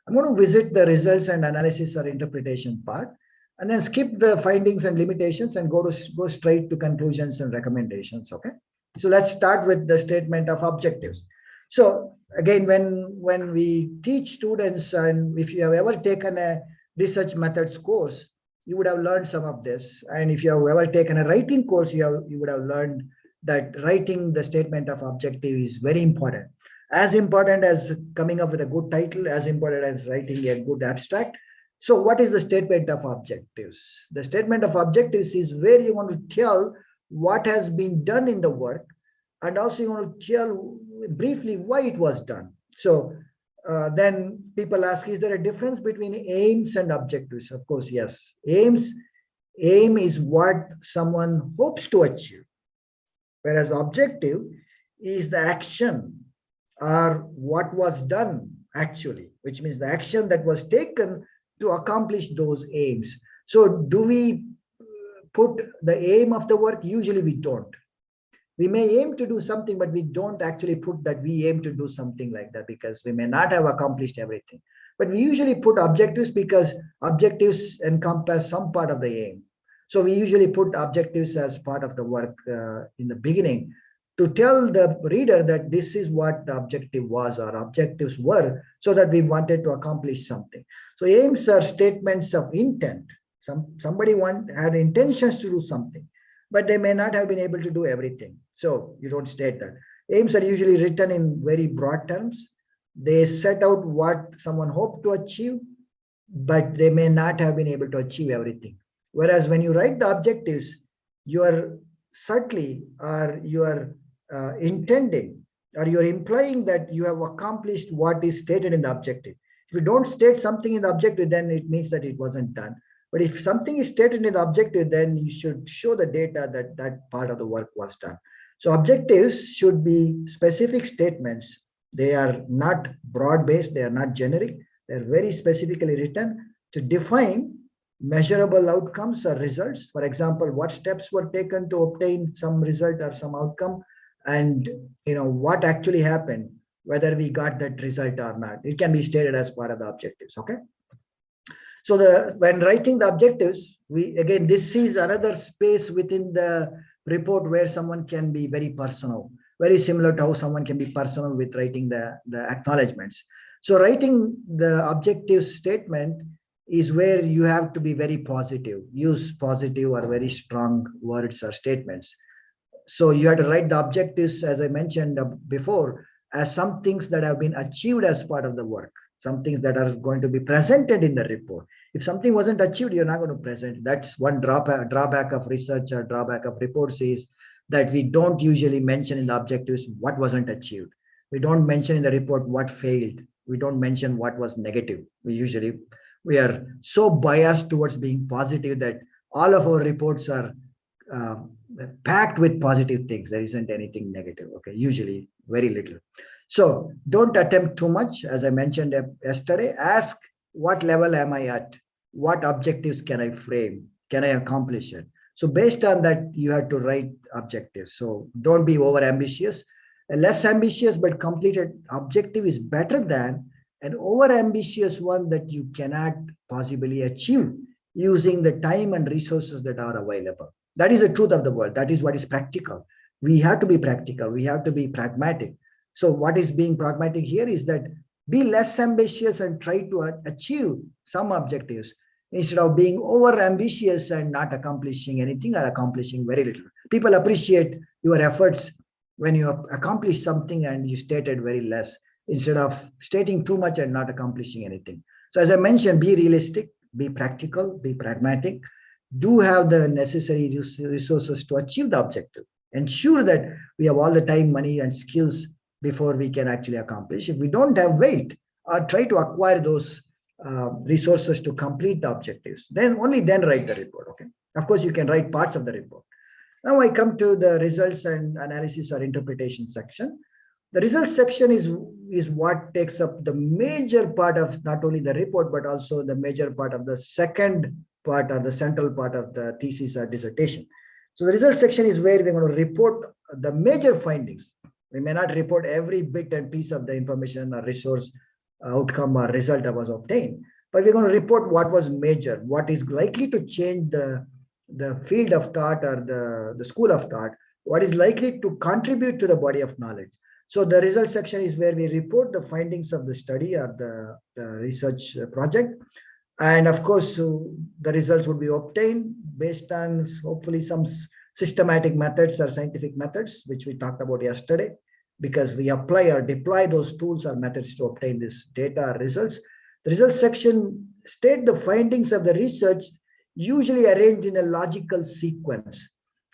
I'm going to visit the results and analysis or interpretation part, and then skip the findings and limitations and go straight to conclusions and recommendations, okay? So let's start with the statement of objectives. So again, when we teach students, and if you have ever taken a research methods course, you would have learned some of this. And if you have ever taken a writing course, you would have learned that writing the statement of objective is very important. As important as coming up with a good title, as important as writing a good abstract. So what is the statement of objectives? The statement of objectives is where you want to tell what has been done in the work, and also you want to tell briefly why it was done. So then people ask, is there a difference between aims and objectives? Of course, yes. Aim is what someone hopes to achieve, whereas objective is the action or what was done actually, which means the action that was taken to accomplish those aims. So do we put the aim of the work? Usually we don't. We may aim to do something, but we don't actually put that we aim to do something like that because we may not have accomplished everything. But we usually put objectives because objectives encompass some part of the aim. So we usually put objectives as part of the work in the beginning to tell the reader that this is what the objective was or objectives were, so that we wanted to accomplish something. So aims are statements of intent. Somebody had intentions to do something, but they may not have been able to do everything. So you don't state that. Aims are usually written in very broad terms. They set out what someone hoped to achieve, but they may not have been able to achieve everything. Whereas when you write the objectives, you are subtly or you are intending or you're implying that you have accomplished what is stated in the objective. If you don't state something in the objective, then it means that it wasn't done. But if something is stated in the objective, then you should show the data that that part of the work was done. So objectives should be specific statements. They are not broad-based, they are not generic. They're very specifically written to define measurable outcomes or results. For example, what steps were taken to obtain some result or some outcome, and what actually happened, whether we got that result or not. It can be stated as part of the objectives. Okay. So when writing the objectives, this is another space within the report where someone can be very personal, very similar to how someone can be personal with writing the acknowledgements. So writing the objective statement is where you have to be very positive, use positive or very strong words or statements. So you have to write the objectives, as I mentioned before, as some things that have been achieved as part of the work, some things that are going to be presented in the report. If something wasn't achieved, you're not going to present. That's one drawback of research or drawback of reports is that we don't usually mention in the objectives what wasn't achieved. We don't mention in the report what failed. We don't mention what was negative. We are so biased towards being positive that all of our reports are packed with positive things. There isn't anything negative. Okay, usually very little. So don't attempt too much. As I mentioned yesterday, ask what level am I at? What objectives can I frame? Can I accomplish it? So based on that, you have to write objectives. So don't be over ambitious. A less ambitious but completed objective is better than an over ambitious one that you cannot possibly achieve using the time and resources that are available. That is the truth of the world. That is what is practical. We have to be practical. We have to be pragmatic. So what is being pragmatic here is that be less ambitious and try to achieve some objectives instead of being over ambitious and not accomplishing anything or accomplishing very little. People appreciate your efforts when you accomplish something and you stated very less instead of stating too much and not accomplishing anything. So as I mentioned, be realistic, be practical, be pragmatic, do have the necessary resources to achieve the objective. Ensure that we have all the time, money, and skills before we can actually accomplish. If we don't have, wait or try to acquire those resources to complete the objectives. Only then write the report. Okay. Of course, you can write parts of the report. Now I come to the results and analysis or interpretation section. The results section is what takes up the major part of not only the report, but also the major part of the second part or the central part of the thesis or dissertation. So the results section is where we're going to report the major findings. We may not report every bit and piece of the information or resource outcome or result that was obtained, but we're going to report what was major, what is likely to change the field of thought or the school of thought, what is likely to contribute to the body of knowledge. So the result section is where we report the findings of the study or the research project. And of course, the results would be obtained based on hopefully some systematic methods or scientific methods, which we talked about yesterday, because we apply or deploy those tools or methods to obtain this data or results. The results section state the findings of the research, usually arranged in a logical sequence.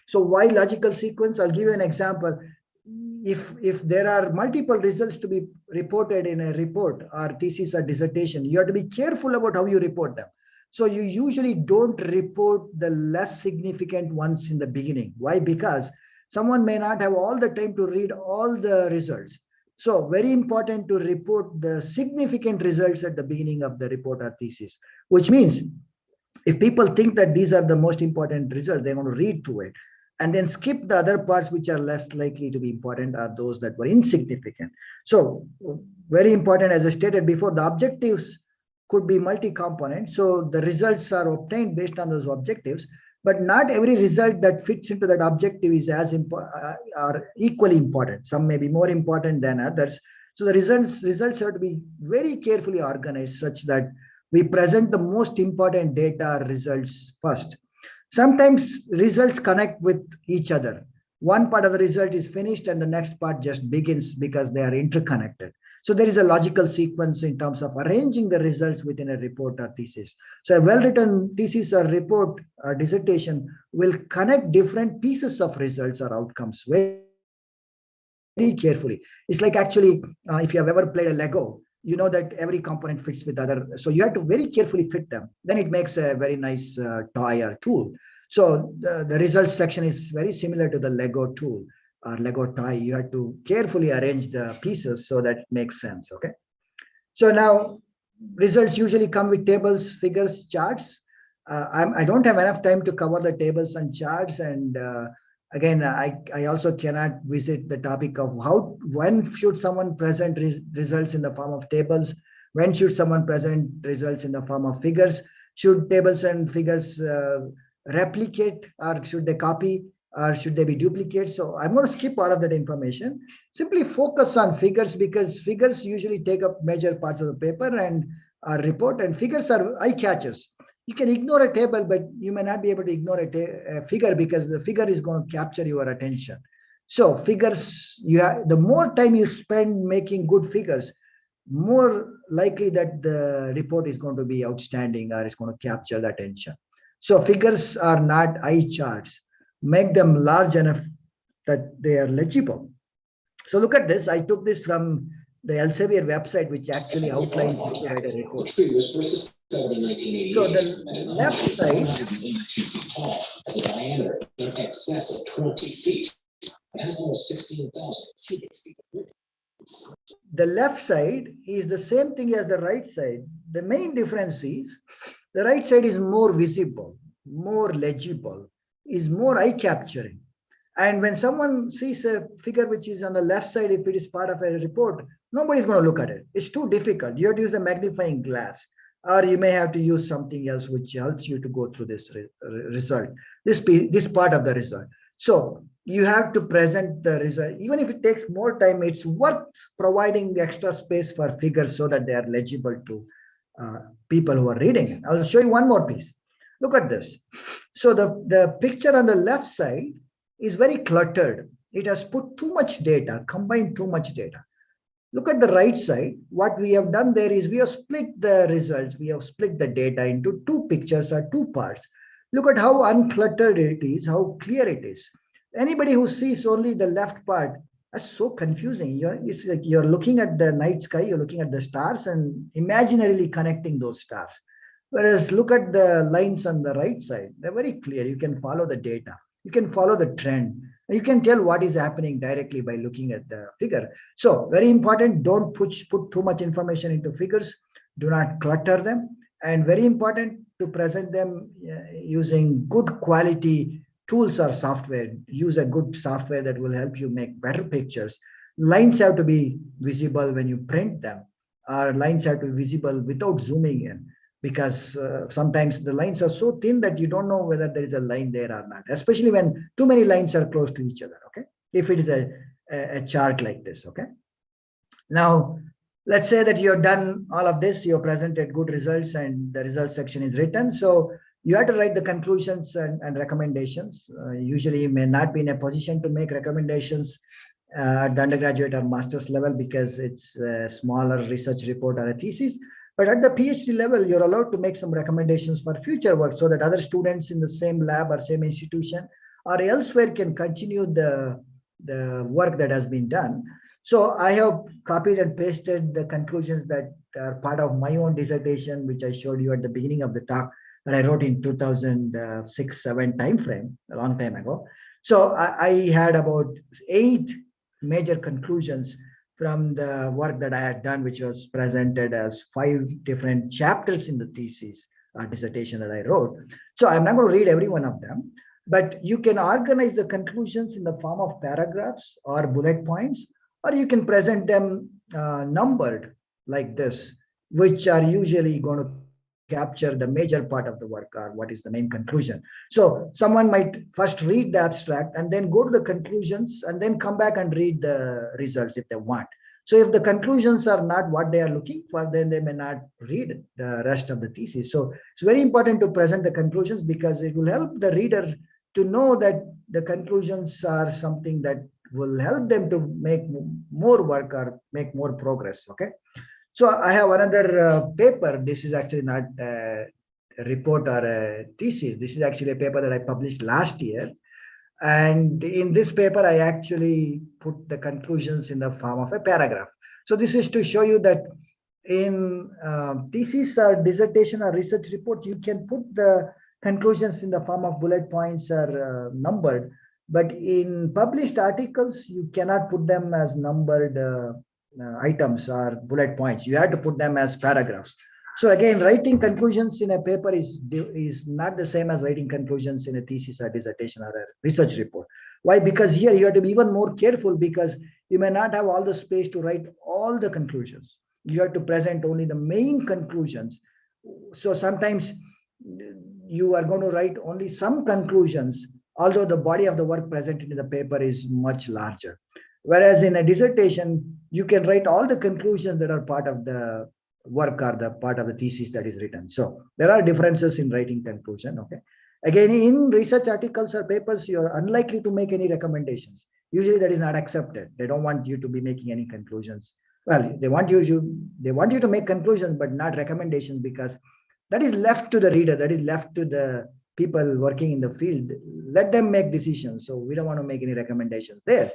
So why logical sequence? I'll give you an example. If there are multiple results to be reported in a report or thesis or dissertation, you have to be careful about how you report them. So you usually don't report the less significant ones in the beginning. Why? Because someone may not have all the time to read all the results. So very important to report the significant results at the beginning of the report or thesis, which means if people think that these are the most important results, they want to read through it. and then skip the other parts which are less likely to be important, are those that were insignificant. So very important, as I stated before, the objectives could be multi-component. So the results are obtained based on those objectives, but not every result that fits into that objective is as are equally important. Some may be more important than others. So the results have to be very carefully organized such that we present the most important data or results first. Sometimes results connect with each other. One part of the result is finished and the next part just begins because they are interconnected. So there is a logical sequence in terms of arranging the results within a report or thesis. So a well-written thesis or report or dissertation will connect different pieces of results or outcomes very carefully. It's like actually, if you have ever played a Lego, you know that every component fits with other. So you have to very carefully fit them. Then it makes a very nice toy or tool. So the results section is very similar to the Lego tool or Lego toy. You have to carefully arrange the pieces so that it makes sense. Okay. So now results usually come with tables, figures, charts. I don't have enough time to cover the tables and charts. And again, I also cannot visit the topic of when should someone present results in the form of tables? When should someone present results in the form of figures? Should tables and figures replicate, or should they copy, or should they be duplicates? So I'm going to skip all of that information. Simply focus on figures, because figures usually take up major parts of the paper and report, and figures are eye catchers. You can ignore a table, but you may not be able to ignore a figure because the figure is going to capture your attention. So figures, the more time you spend making good figures, more likely that the report is going to be outstanding or it's going to capture the attention. So figures are not eye charts. Make them large enough that they are legible. So look at this. I took this from the Elsevier website, which actually outlines how to write a report. So the left side has a diameter in excess of 20 feet. It has almost 16,000 cubic feet. The left side is the same thing as the right side. The main difference is the right side is more visible, more legible, is more eye-capturing. And when someone sees a figure which is on the left side, if it is part of a report, nobody's going to look at it. It's too difficult. You have to use a magnifying glass, or you may have to use something else which helps you to go through this result, this part of the result. So you have to present the result. Even if it takes more time, it's worth providing the extra space for figures so that they are legible to people who are reading it. I'll show you one more piece. Look at this. So the picture on the left side is very cluttered. It has put too much data, combined too much data. Look at the right side. What we have done there is we have split the results. We have split the data into two pictures or two parts. Look at how uncluttered it is, how clear it is. Anybody who sees only the left part, that's so confusing. It's like you're looking at the night sky, you're looking at the stars and imaginarily connecting those stars. Whereas look at the lines on the right side, they're very clear. You can follow the data. You can follow the trend. You can tell what is happening directly by looking at the figure. So very important, don't put too much information into figures. Do not clutter them. And very important to present them using good quality tools or software. Use a good software that will help you make better pictures. Lines have to be visible when you print them. Lines have to be visible without zooming in, because sometimes the lines are so thin that you don't know whether there is a line there or not, especially when too many lines are close to each other, okay? If it is a chart like this, okay? Now, let's say that you've done all of this, you've presented good results and the results section is written. So you have to write the conclusions and recommendations. Usually you may not be in a position to make recommendations at the undergraduate or master's level because it's a smaller research report or a thesis. But at the PhD level, you're allowed to make some recommendations for future work so that other students in the same lab or same institution or elsewhere can continue the work that has been done. So I have copied and pasted the conclusions that are part of my own dissertation, which I showed you at the beginning of the talk that I wrote in 2006-07 timeframe, a long time ago. So I had about 8 major conclusions from the work that I had done, which was presented as 5 different chapters in the thesis dissertation that I wrote. So I'm not going to read every one of them. But you can organize the conclusions in the form of paragraphs or bullet points, or you can present them numbered like this, which are usually going to capture the major part of the work or what is the main conclusion. So someone might first read the abstract and then go to the conclusions and then come back and read the results if they want. So if the conclusions are not what they are looking for, then they may not read the rest of the thesis. So it's very important to present the conclusions because it will help the reader to know that the conclusions are something that will help them to make more work or make more progress. Okay. So I have another paper. This is actually not a report or a thesis. This is actually a paper that I published last year. And in this paper, I actually put the conclusions in the form of a paragraph. So this is to show you that in thesis or dissertation or research report, you can put the conclusions in the form of bullet points or numbered. But in published articles, you cannot put them as numbered items or bullet points. You have to put them as paragraphs. So again, writing conclusions in a paper is not the same as writing conclusions in a thesis or dissertation or a research report. Why? Because here you have to be even more careful because you may not have all the space to write all the conclusions. You have to present only the main conclusions. So sometimes you are going to write only some conclusions, although the body of the work presented in the paper is much larger. Whereas in a dissertation, you can write all the conclusions that are part of the work or the part of the thesis that is written. So there are differences in writing conclusion. Okay. Again, in research articles or papers, you're unlikely to make any recommendations. Usually that is not accepted. They don't want you to be making any conclusions. Well, they want you to make conclusions, but not recommendations, because that is left to the reader. That is left to the people working in the field. Let them make decisions. So we don't want to make any recommendations there.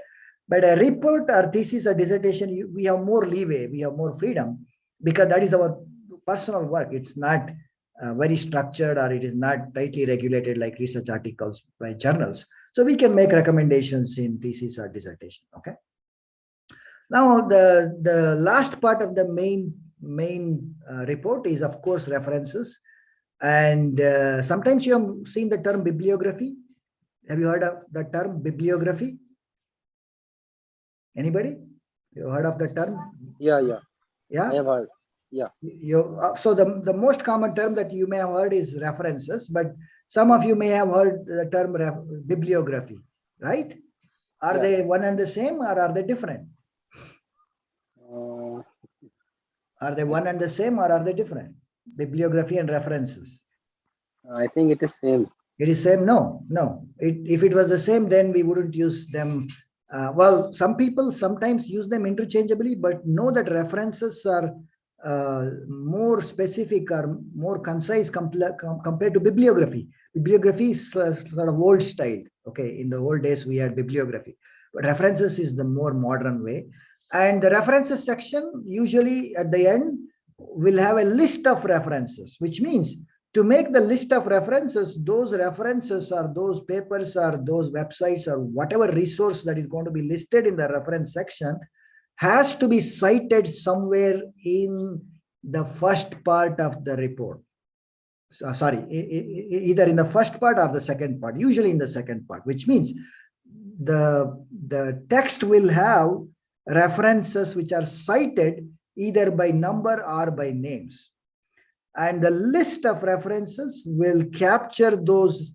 But a report or thesis or dissertation, we have more leeway. We have more freedom, because that is our personal work. It's not very structured, or it is not tightly regulated like research articles by journals. So we can make recommendations in thesis or dissertation. Okay. Now the last part of the main report is, of course, references. And sometimes you have seen the term bibliography. Have you heard of the term bibliography? Anybody? You heard of the term? Yeah. Yeah, I have heard. Yeah. So the most common term that you may have heard is references, but some of you may have heard the term bibliography, right? Are they one and the same, or are they different? Are they one and the same, or are they different? Bibliography and references. I think it is same. It is same? No. If it was the same, then we wouldn't use them. Well, some people sometimes use them interchangeably, but know that references are more specific or more concise compared to bibliography. Bibliography is sort of old style. Okay, in the old days we had bibliography, but references is the more modern way. And the references section usually at the end will have a list of references, which means to make the list of references, those references or those papers or those websites or whatever resource that is going to be listed in the reference section has to be cited somewhere in the first part of the report. So, sorry, either in the first part or the second part, usually in the second part, which means the text will have references which are cited either by number or by names. And the list of references will capture those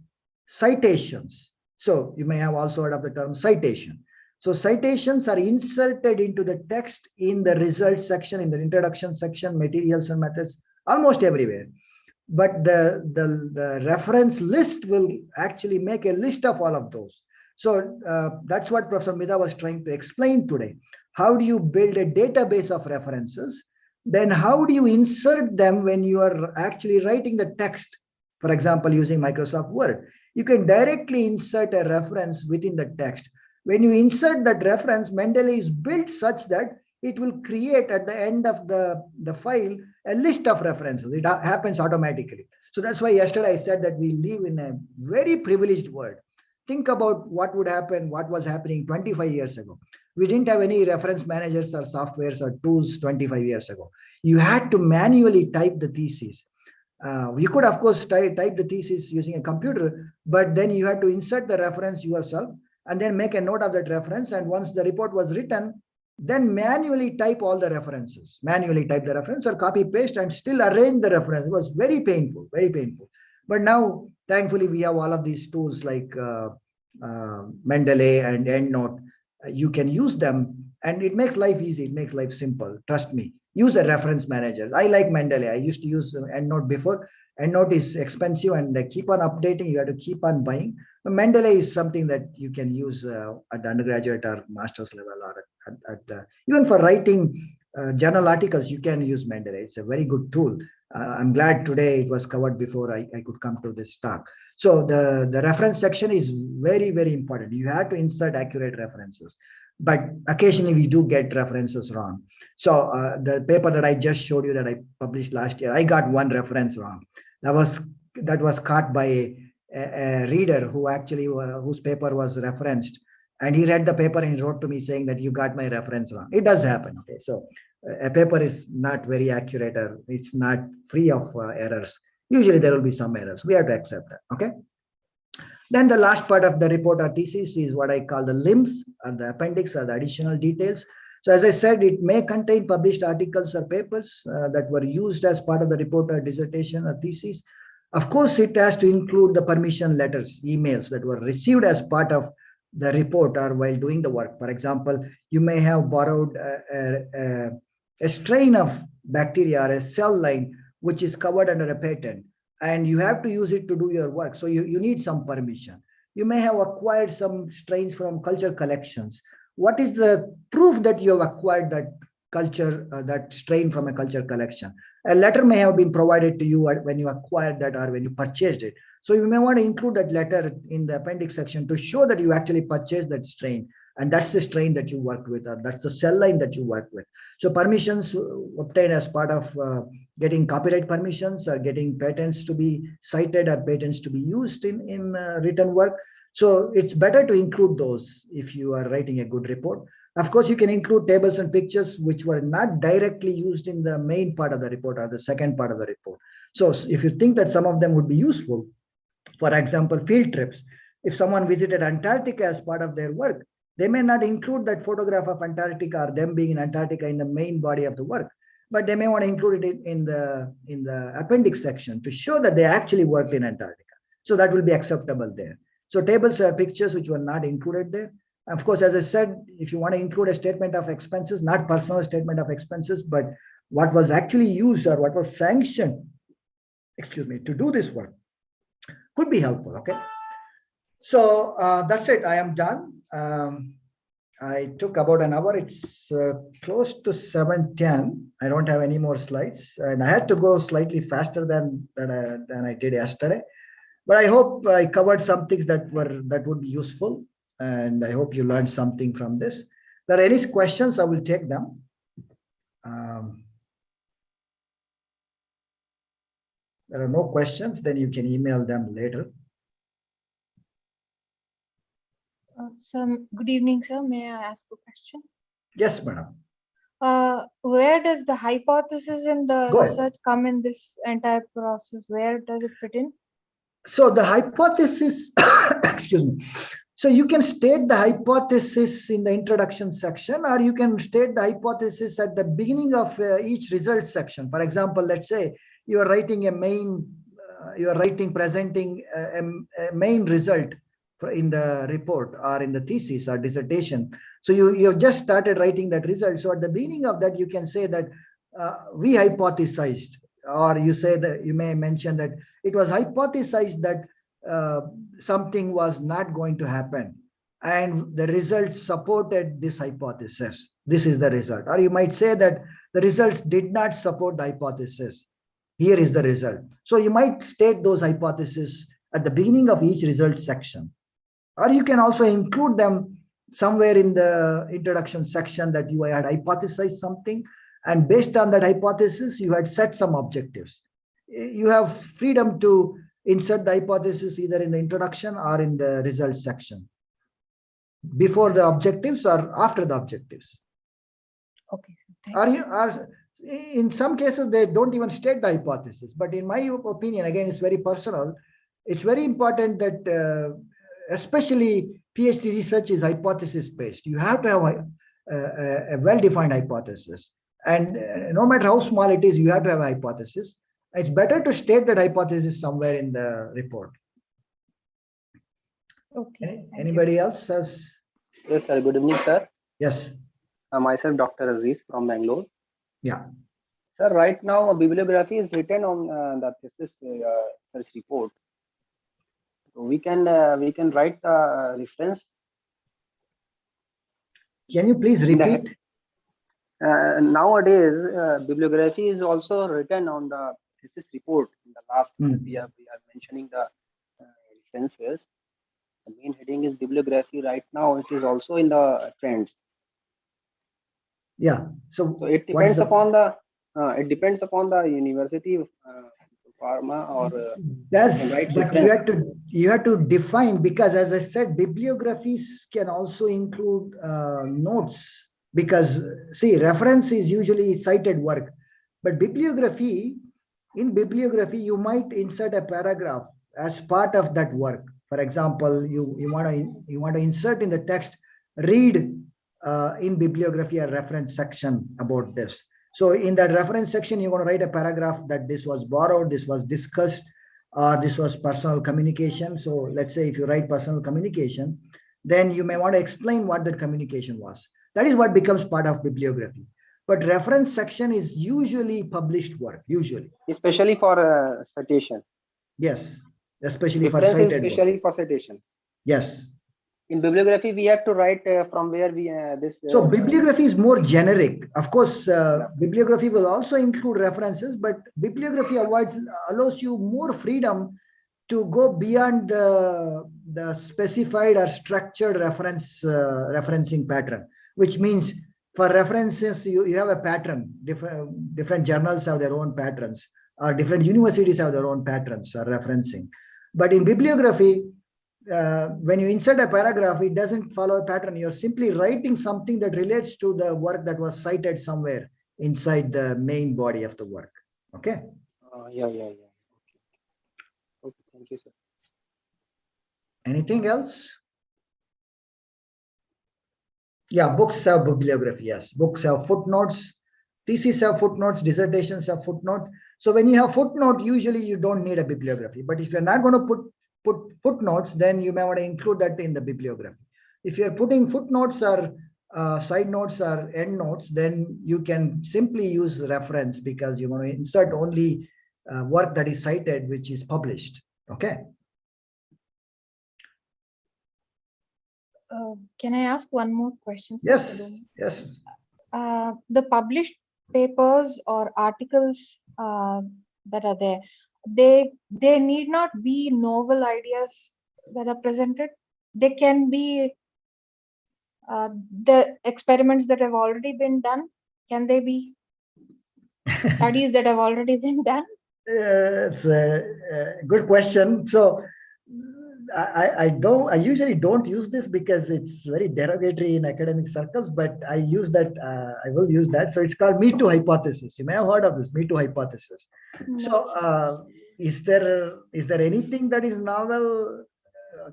citations. So you may have also heard of the term citation. So citations are inserted into the text in the results section, in the introduction section, materials and methods, almost everywhere. But the reference list will actually make a list of all of those. So that's what Professor Mida was trying to explain today. How do you build a database of references? Then how do you insert them when you are actually writing the text? For example, using Microsoft Word, you can directly insert a reference within the text. When you insert that reference, Mendeley is built such that it will create at the end of the file a list of references. It happens automatically. So that's why yesterday I said that we live in a very privileged world. Think about what would happen, what was happening 25 years ago. We didn't have any reference managers or softwares or tools 25 years ago. You had to manually type the thesis. You could, of course, type the thesis using a computer, but then you had to insert the reference yourself and then make a note of that reference. And once the report was written, then manually type all the references, manually type the reference or copy paste and still arrange the reference. It was very painful, very painful. But now, thankfully, we have all of these tools like Mendeley and EndNote. You can use them and it makes life easy. It makes life simple. Trust me. Use a reference manager. I like Mendeley. I used to use EndNote before. EndNote is expensive and they keep on updating. You have to keep on buying. But Mendeley is something that you can use at the undergraduate or master's level, or even for writing journal articles, you can use Mendeley. It's a very good tool. I'm glad today it was covered before I could come to this talk. So the reference section is very, very important. You have to insert accurate references, but occasionally we do get references wrong. So the paper that I just showed you that I published last year, I got one reference wrong. That was caught by a reader who actually whose paper was referenced, and he read the paper and he wrote to me saying that you got my reference wrong. It does happen. Okay, so a paper is not very accurate or it's not free of errors. Usually there will be some errors. We have to accept that. Okay. Then the last part of the report or thesis is what I call the limbs or the appendix or the additional details. So as I said, it may contain published articles or papers that were used as part of the report or dissertation or thesis. Of course, it has to include the permission letters, emails that were received as part of the report or while doing the work. For example, you may have borrowed a strain of bacteria or a cell line which is covered under a patent, and you have to use it to do your work. So you need some permission. You may have acquired some strains from culture collections. What is the proof that you have acquired that culture, that strain from a culture collection? A letter may have been provided to you when you acquired that or when you purchased it. So you may want to include that letter in the appendix section to show that you actually purchased that strain. And that's the strain that you worked with, or that's the cell line that you worked with. So permissions obtained as part of getting copyright permissions or getting patents to be cited or patents to be used in written work. So it's better to include those if you are writing a good report. Of course, you can include tables and pictures which were not directly used in the main part of the report or the second part of the report. So if you think that some of them would be useful, for example, field trips, if someone visited Antarctica as part of their work, they may not include that photograph of Antarctica or them being in Antarctica in the main body of the work, but they may want to include it in the appendix section to show that they actually worked in Antarctica. So that will be acceptable there. So tables are pictures which were not included there. Of course, as I said, if you want to include a statement of expenses, not personal statement of expenses, but what was actually used or what was sanctioned, to do this work, could be helpful. Okay. So that's it. I am done. I took about an hour. It's close to 7:10. I don't have any more slides, and I had to go slightly faster than I did yesterday. But I hope I covered some things that would be useful, and I hope you learned something from this. If there are any questions, I will take them. There are no questions, then you can email them later. So, good evening, sir. May I ask a question? Yes, madam. Where does the hypothesis in the Go ahead. research come in this entire process? Where does it fit in? So the hypothesis, excuse me. So you can state the hypothesis in the introduction section, or you can state the hypothesis at the beginning of each result section. For example, let's say you are writing presenting a main result in the report or in the thesis or dissertation. So you have just started writing that result. So at the beginning of that, you can say that we hypothesized, or you say that you may mention that it was hypothesized that something was not going to happen, and the results supported this hypothesis. This is the result. Or you might say that the results did not support the hypothesis. Here is the result. So you might state those hypotheses at the beginning of each result section. Or you can also include them somewhere in the introduction section that you had hypothesized something, and based on that hypothesis, you had set some objectives. You have freedom to insert the hypothesis either in the introduction or in the results section, before the objectives or after the objectives. Okay. in some cases, they don't even state the hypothesis. But in my opinion, again, it's very personal. It's very important that, especially PhD research is hypothesis-based. You have to have a well-defined hypothesis. And no matter how small it is, you have to have a hypothesis. It's better to state that hypothesis somewhere in the report. Okay. Anybody else has? Yes, sir. Good evening, sir. Yes. Myself, Dr. Aziz from Bangalore. Yeah. Sir, right now, bibliography is written on the thesis search report. We can write the reference. Can you please repeat? Nowadays, bibliography is also written on the thesis report. In the last, we are mentioning the references. The main heading is bibliography. Right now, it is also in the trends. Yeah. So it depends upon the university, pharma, or you have to define, because as I said, bibliographies can also include notes, because see, reference is usually cited work, but bibliography, in bibliography, you might insert a paragraph as part of that work. For example, you want to insert in the text, read in bibliography a reference section about this. So in that reference section, you're going to write a paragraph that this was borrowed, this was discussed, this was personal communication. So let's say if you write personal communication, then you may want to explain what that communication was. That is what becomes part of bibliography. But reference section is usually published work, usually. Especially for citation. Yes, especially reference for cited especially work. For citation. Yes. In bibliography, we have to write from where we this. So bibliography is more generic. Of course, bibliography will also include references, but bibliography allows you more freedom to go beyond the specified or structured referencing pattern, which means for references, you have a pattern. Different journals have their own patterns, or different universities have their own patterns or referencing. But in bibliography, when you insert a paragraph, it doesn't follow a pattern. You're simply writing something that relates to the work that was cited somewhere inside the main body of the work. Okay? Yeah. Okay, thank you, sir. Anything else? Yeah, books have bibliography, yes. Books have footnotes, theses have footnotes, dissertations have footnote. So when you have footnote, usually you don't need a bibliography. But if you're not going to put footnotes, then you may want to include that in the bibliography. If you're putting footnotes or side notes or end notes, then you can simply use reference, because you want to insert only work that is cited, which is published. Okay. Can I ask one more question? Yes. Yes. The published papers or articles that are there, they need not be novel ideas that are presented. They can be the experiments that have already been done. Can they be studies that have already been done? It's a good question. So I usually don't use this because it's very derogatory in academic circles, but I use that. I will use that. So it's called Me Too hypothesis. You may have heard of this Me Too hypothesis. No. So is there anything that is novel?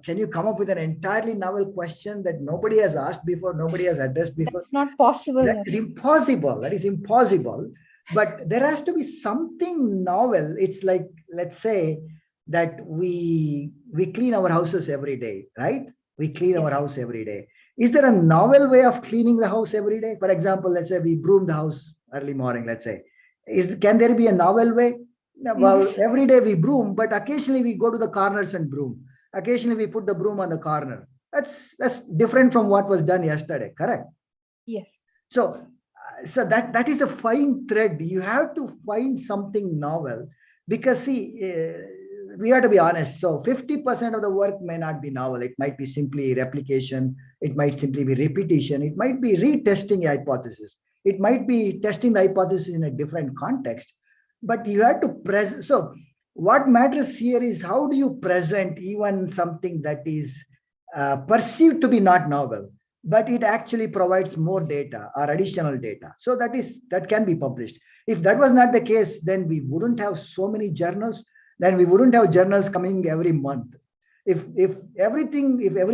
Can you come up with an entirely novel question that nobody has asked before, nobody has addressed before? It's not possible. That is impossible. That is impossible. But there has to be something novel. It's like, let's say that we clean our houses every day, right? We clean our house every day. Is there a novel way of cleaning the house every day? For example, let's say we broom the house early morning, let's say. Can there be a novel way? Well, every day we broom, but occasionally we go to the corners and broom. Occasionally we put the broom on the corner. That's different from what was done yesterday, correct? Yes. So that is a fine thread. You have to find something novel, because see, we have to be honest. So 50% of the work may not be novel. It might be simply replication. It might simply be repetition. It might be retesting a hypothesis. It might be testing the hypothesis in a different context. But you have to present. So what matters here is how do you present even something that is perceived to be not novel. but it actually provides more data or additional data. So that can be published. If that was not the case, then we wouldn't have so many journals. Then we wouldn't have journals coming every month. If every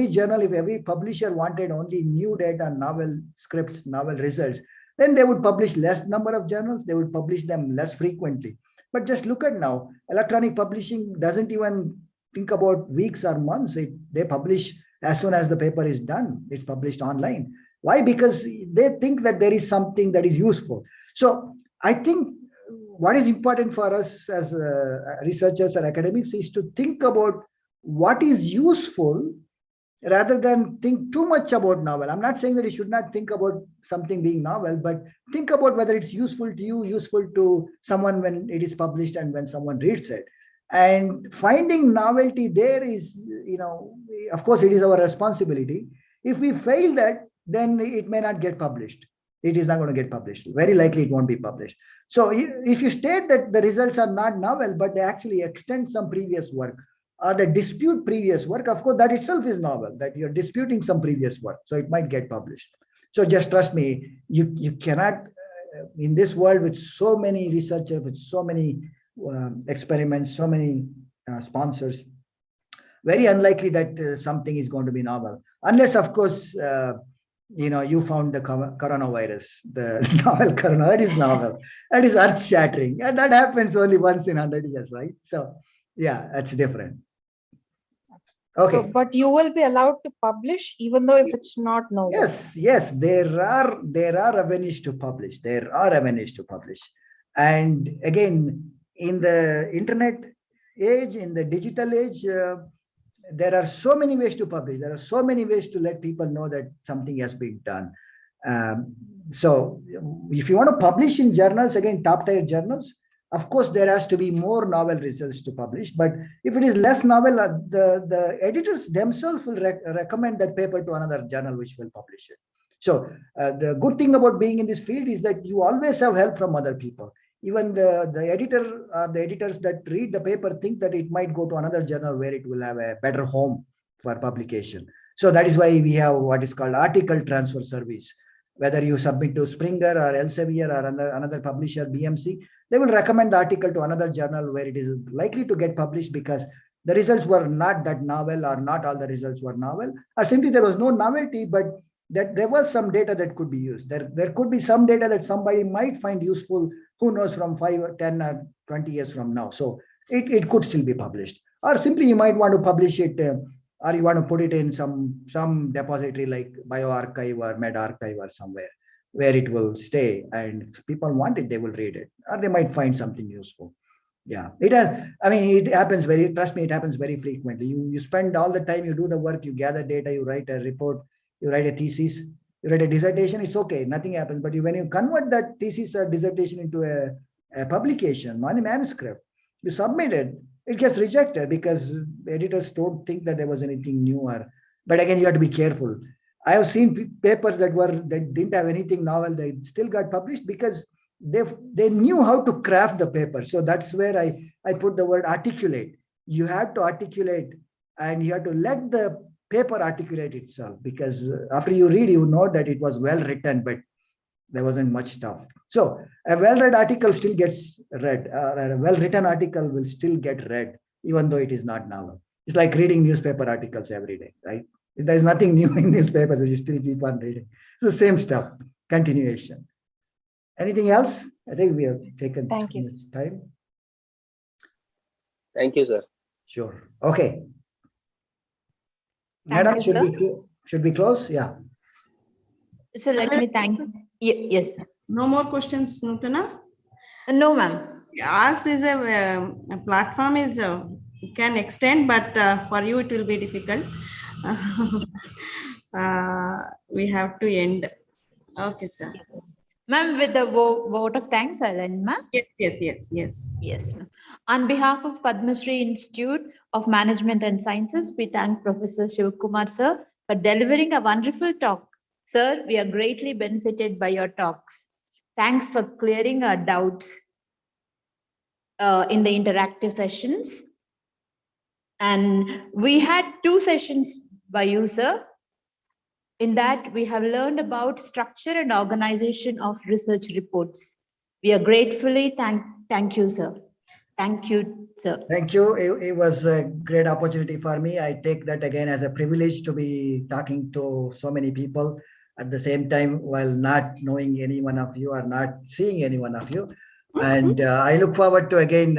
journal, if every publisher wanted only new data, novel scripts, novel results, then they would publish less number of journals. They would publish them less frequently. But just look at now, electronic publishing doesn't even think about weeks or months. They publish as soon as the paper is done. It's published online. Why? Because they think that there is something that is useful. So I think what is important for us as researchers or academics is to think about what is useful rather than think too much about novel. I'm not saying that you should not think about something being novel, but think about whether it's useful to you, useful to someone when it is published and when someone reads it. And finding novelty there is, of course, it is our responsibility. If we fail that, then it may not get published. It is not going to get published. Very likely it won't be published. So if you state that the results are not novel, but they actually extend some previous work, or they dispute previous work, of course, that itself is novel, that you're disputing some previous work. So it might get published. So just trust me, you cannot, in this world with so many researchers, with so many experiments, so many sponsors, very unlikely that something is going to be novel. Unless, of course, you found the coronavirus, the novel corona, that is novel. That is earth-shattering. And that happens only once in 100 years, right? So, yeah, that's different. Okay. So, but you will be allowed to publish even though if it's not novel. Yes, there are avenues to publish. There are avenues to publish. And again, in the internet age, in the digital age, there are so many ways to publish. There are so many ways to let people know that something has been done. So if you want to publish in journals, again, top-tier journals, of course, there has to be more novel results to publish. But if it is less novel, the editors themselves will recommend that paper to another journal which will publish it. So the good thing about being in this field is that you always have help from other people. Even the editor or the editors that read the paper think that it might go to another journal where it will have a better home for publication. So that is why we have what is called article transfer service. Whether you submit to Springer or Elsevier or another publisher, BMC, they will recommend the article to another journal where it is likely to get published because the results were not that novel, or not all the results were novel, or simply there was no novelty, but that there was some data that could be used. There could be some data that somebody might find useful, who knows, from 5 or 10 or 20 years from now. So it could still be published. Or simply you might want to publish it, or you want to put it in some depository like bioRxiv or medRxiv or somewhere where it will stay, and if people want it, they will read it, or they might find something useful. Yeah, it happens trust me, it happens very frequently. You spend all the time, you do the work, you gather data, you write a report, you write a thesis, you write a dissertation, it's okay, nothing happens. But when you convert that thesis or dissertation into a publication, one manuscript, you submit it, it gets rejected because editors don't think that there was anything new. But again, you have to be careful. I have seen papers that didn't have anything novel, they still got published because they knew how to craft the paper. So that's where I put the word articulate. You have to articulate, and you have to let the paper articulate itself, because after you read, you know that it was well written, but there wasn't much stuff. So a well-read article still gets read, a well-written article will still get read, even though it is not novel. It's like reading newspaper articles every day, right? There's nothing new in newspapers, you still keep on reading. It's the same stuff, continuation. Anything else? I think we have taken Thank you. Time. Thank you, sir. Sure. Okay. Thank Madam, you, should we close? Yeah. So let me thank. Yes. No more questions, Nutana? No, ma'am. Ours is a platform is can extend, but for you it will be difficult. We have to end. Okay, sir. Ma'am, with the vote of thanks, I'll end, ma'am. Yes. Yes, ma'am. On behalf of Padma Shri Institute of Management and Sciences, we thank Professor Shivakumar, sir, for delivering a wonderful talk. Sir, we are greatly benefited by your talks. Thanks for clearing our doubts in the interactive sessions. And we had 2 sessions by you, sir. In that, we have learned about structure and organization of research reports. We are gratefully thank you, sir. Thank you, sir. Thank you. It was a great opportunity for me. I take that again as a privilege to be talking to so many people at the same time while not knowing any one of you or not seeing any one of you. And I look forward to again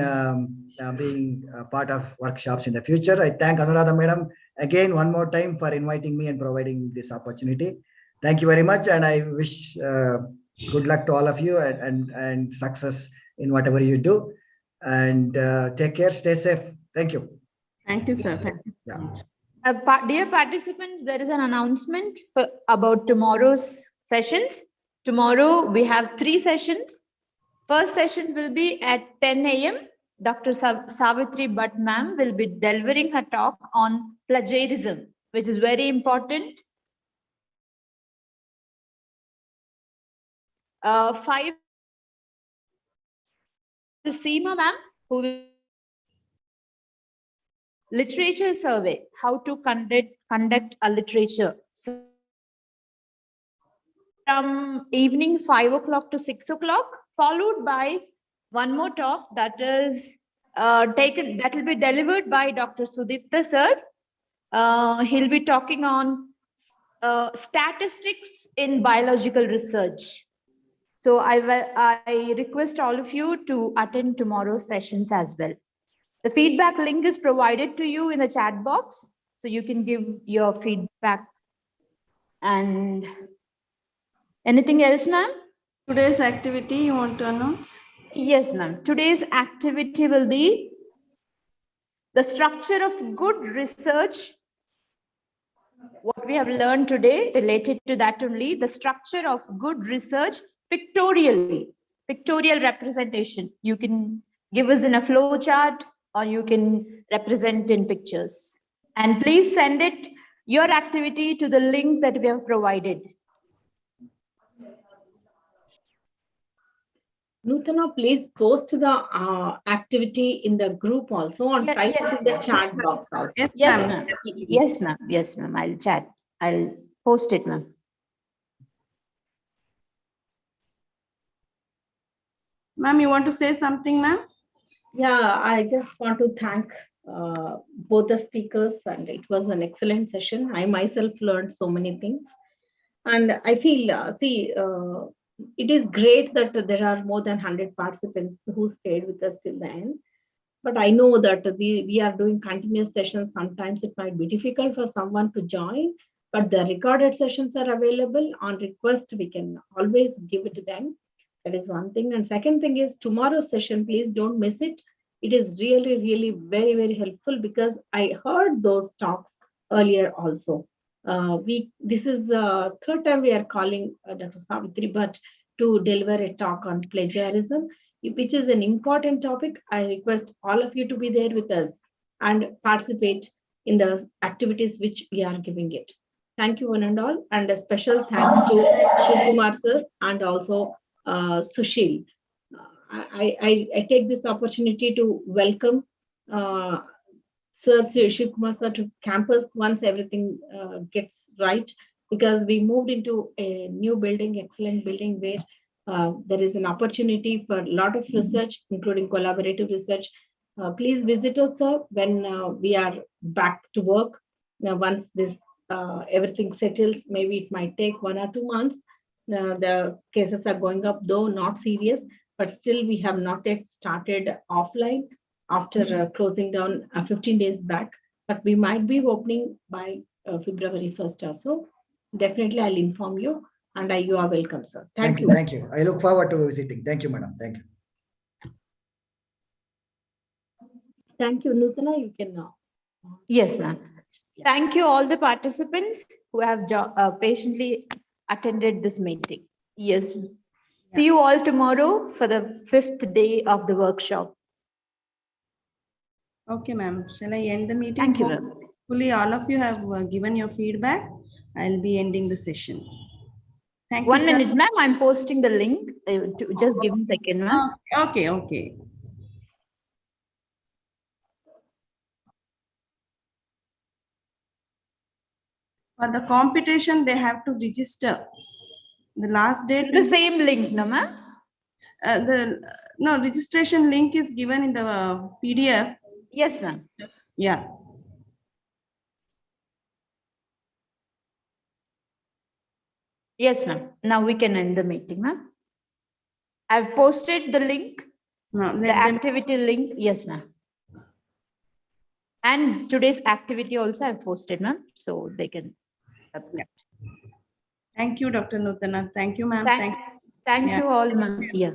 being a part of workshops in the future. I thank Anuradha Madam again one more time for inviting me and providing this opportunity. Thank you very much. And I wish good luck to all of you and success in whatever you do. And take care, stay safe. Thank you. Thank you, sir. Thank you. Yeah. Dear participants, there is an announcement about tomorrow's sessions. Tomorrow we have 3 sessions. First session will be at 10 a.m. Dr. Savitri Bhatt ma'am will be delivering her talk on plagiarism, which is very important. 5 Seema ma'am, who will literature survey, how to conduct a literature. So from evening 5 o'clock to 6 o'clock, followed by one more talk that is that will be delivered by Dr. Sudipta sir. He'll be talking on statistics in biological research. So I request all of you to attend tomorrow's sessions as well. The feedback link is provided to you in the chat box, so you can give your feedback. And anything else, ma'am? Today's activity you want to announce? Yes, ma'am. Today's activity will be the structure of good research. What we have learned today related to that only, the structure of good research pictorially, pictorial representation. You can give us in a flow chart or you can represent in pictures. And please send it, your activity, to the link that we have provided. Nutana, please post the activity in the group also and type it in the chat box also. Yes, ma'am. Yes, ma'am. Yes, ma'am. I'll chat. I'll post it, ma'am. Ma'am, you want to say something, ma'am? Yeah, I just want to thank both the speakers, and it was an excellent session. I myself learned so many things, and I feel, it is great that there are more than 100 participants who stayed with us till the end. But I know that we are doing continuous sessions. Sometimes it might be difficult for someone to join, but the recorded sessions are available on request. We can always give it to them. That is one thing. And second thing is tomorrow's session, please don't miss it. It is really, really very, very helpful because I heard those talks earlier also. This is the third time we are calling Dr. Savitri Bhatt to deliver a talk on plagiarism, which is an important topic. I request all of you to be there with us and participate in the activities which we are giving it. Thank you one and all. And a special thanks to Shiv Kumar sir and also Sushil. I take this opportunity to welcome Sir Shiv Kumar sir to campus once everything gets right, because we moved into a new building, excellent building, where there is an opportunity for a lot of research, including collaborative research. Please visit us, sir, when we are back to work. Now, once this everything settles, maybe it might take 1 or 2 months. The cases are going up, though not serious, but still we have not yet started offline after closing down 15 days back. But we might be opening by February 1st or so. Definitely, I'll inform you. And you are welcome, sir. Thank you. Thank you. I look forward to visiting. Thank you, madam. Thank you. Thank you, Nutana. You can now. Yes, ma'am. Thank you all the participants who have patiently attended this meeting. Yes. See you all tomorrow for the 5th day of the workshop. Okay, ma'am. Shall I end the meeting? Thank you, ma'am. Hopefully, all of you have given your feedback. I'll be ending the session. Thank you. 1 minute, ma'am. I'm posting the link. Just give me a second, ma'am. Okay. For the competition, they have to register. The last date. The same link, no ma'am? No, registration link is given in the PDF. Yes, ma'am. Yeah. Yes, ma'am. Now we can end the meeting, ma'am. I've posted the link, the activity link. Yes, ma'am. And today's activity also I've posted, ma'am. So they can. Yeah. Thank you, Dr. Nutana. Thank you, ma'am. Thank you all, ma'am. Yeah.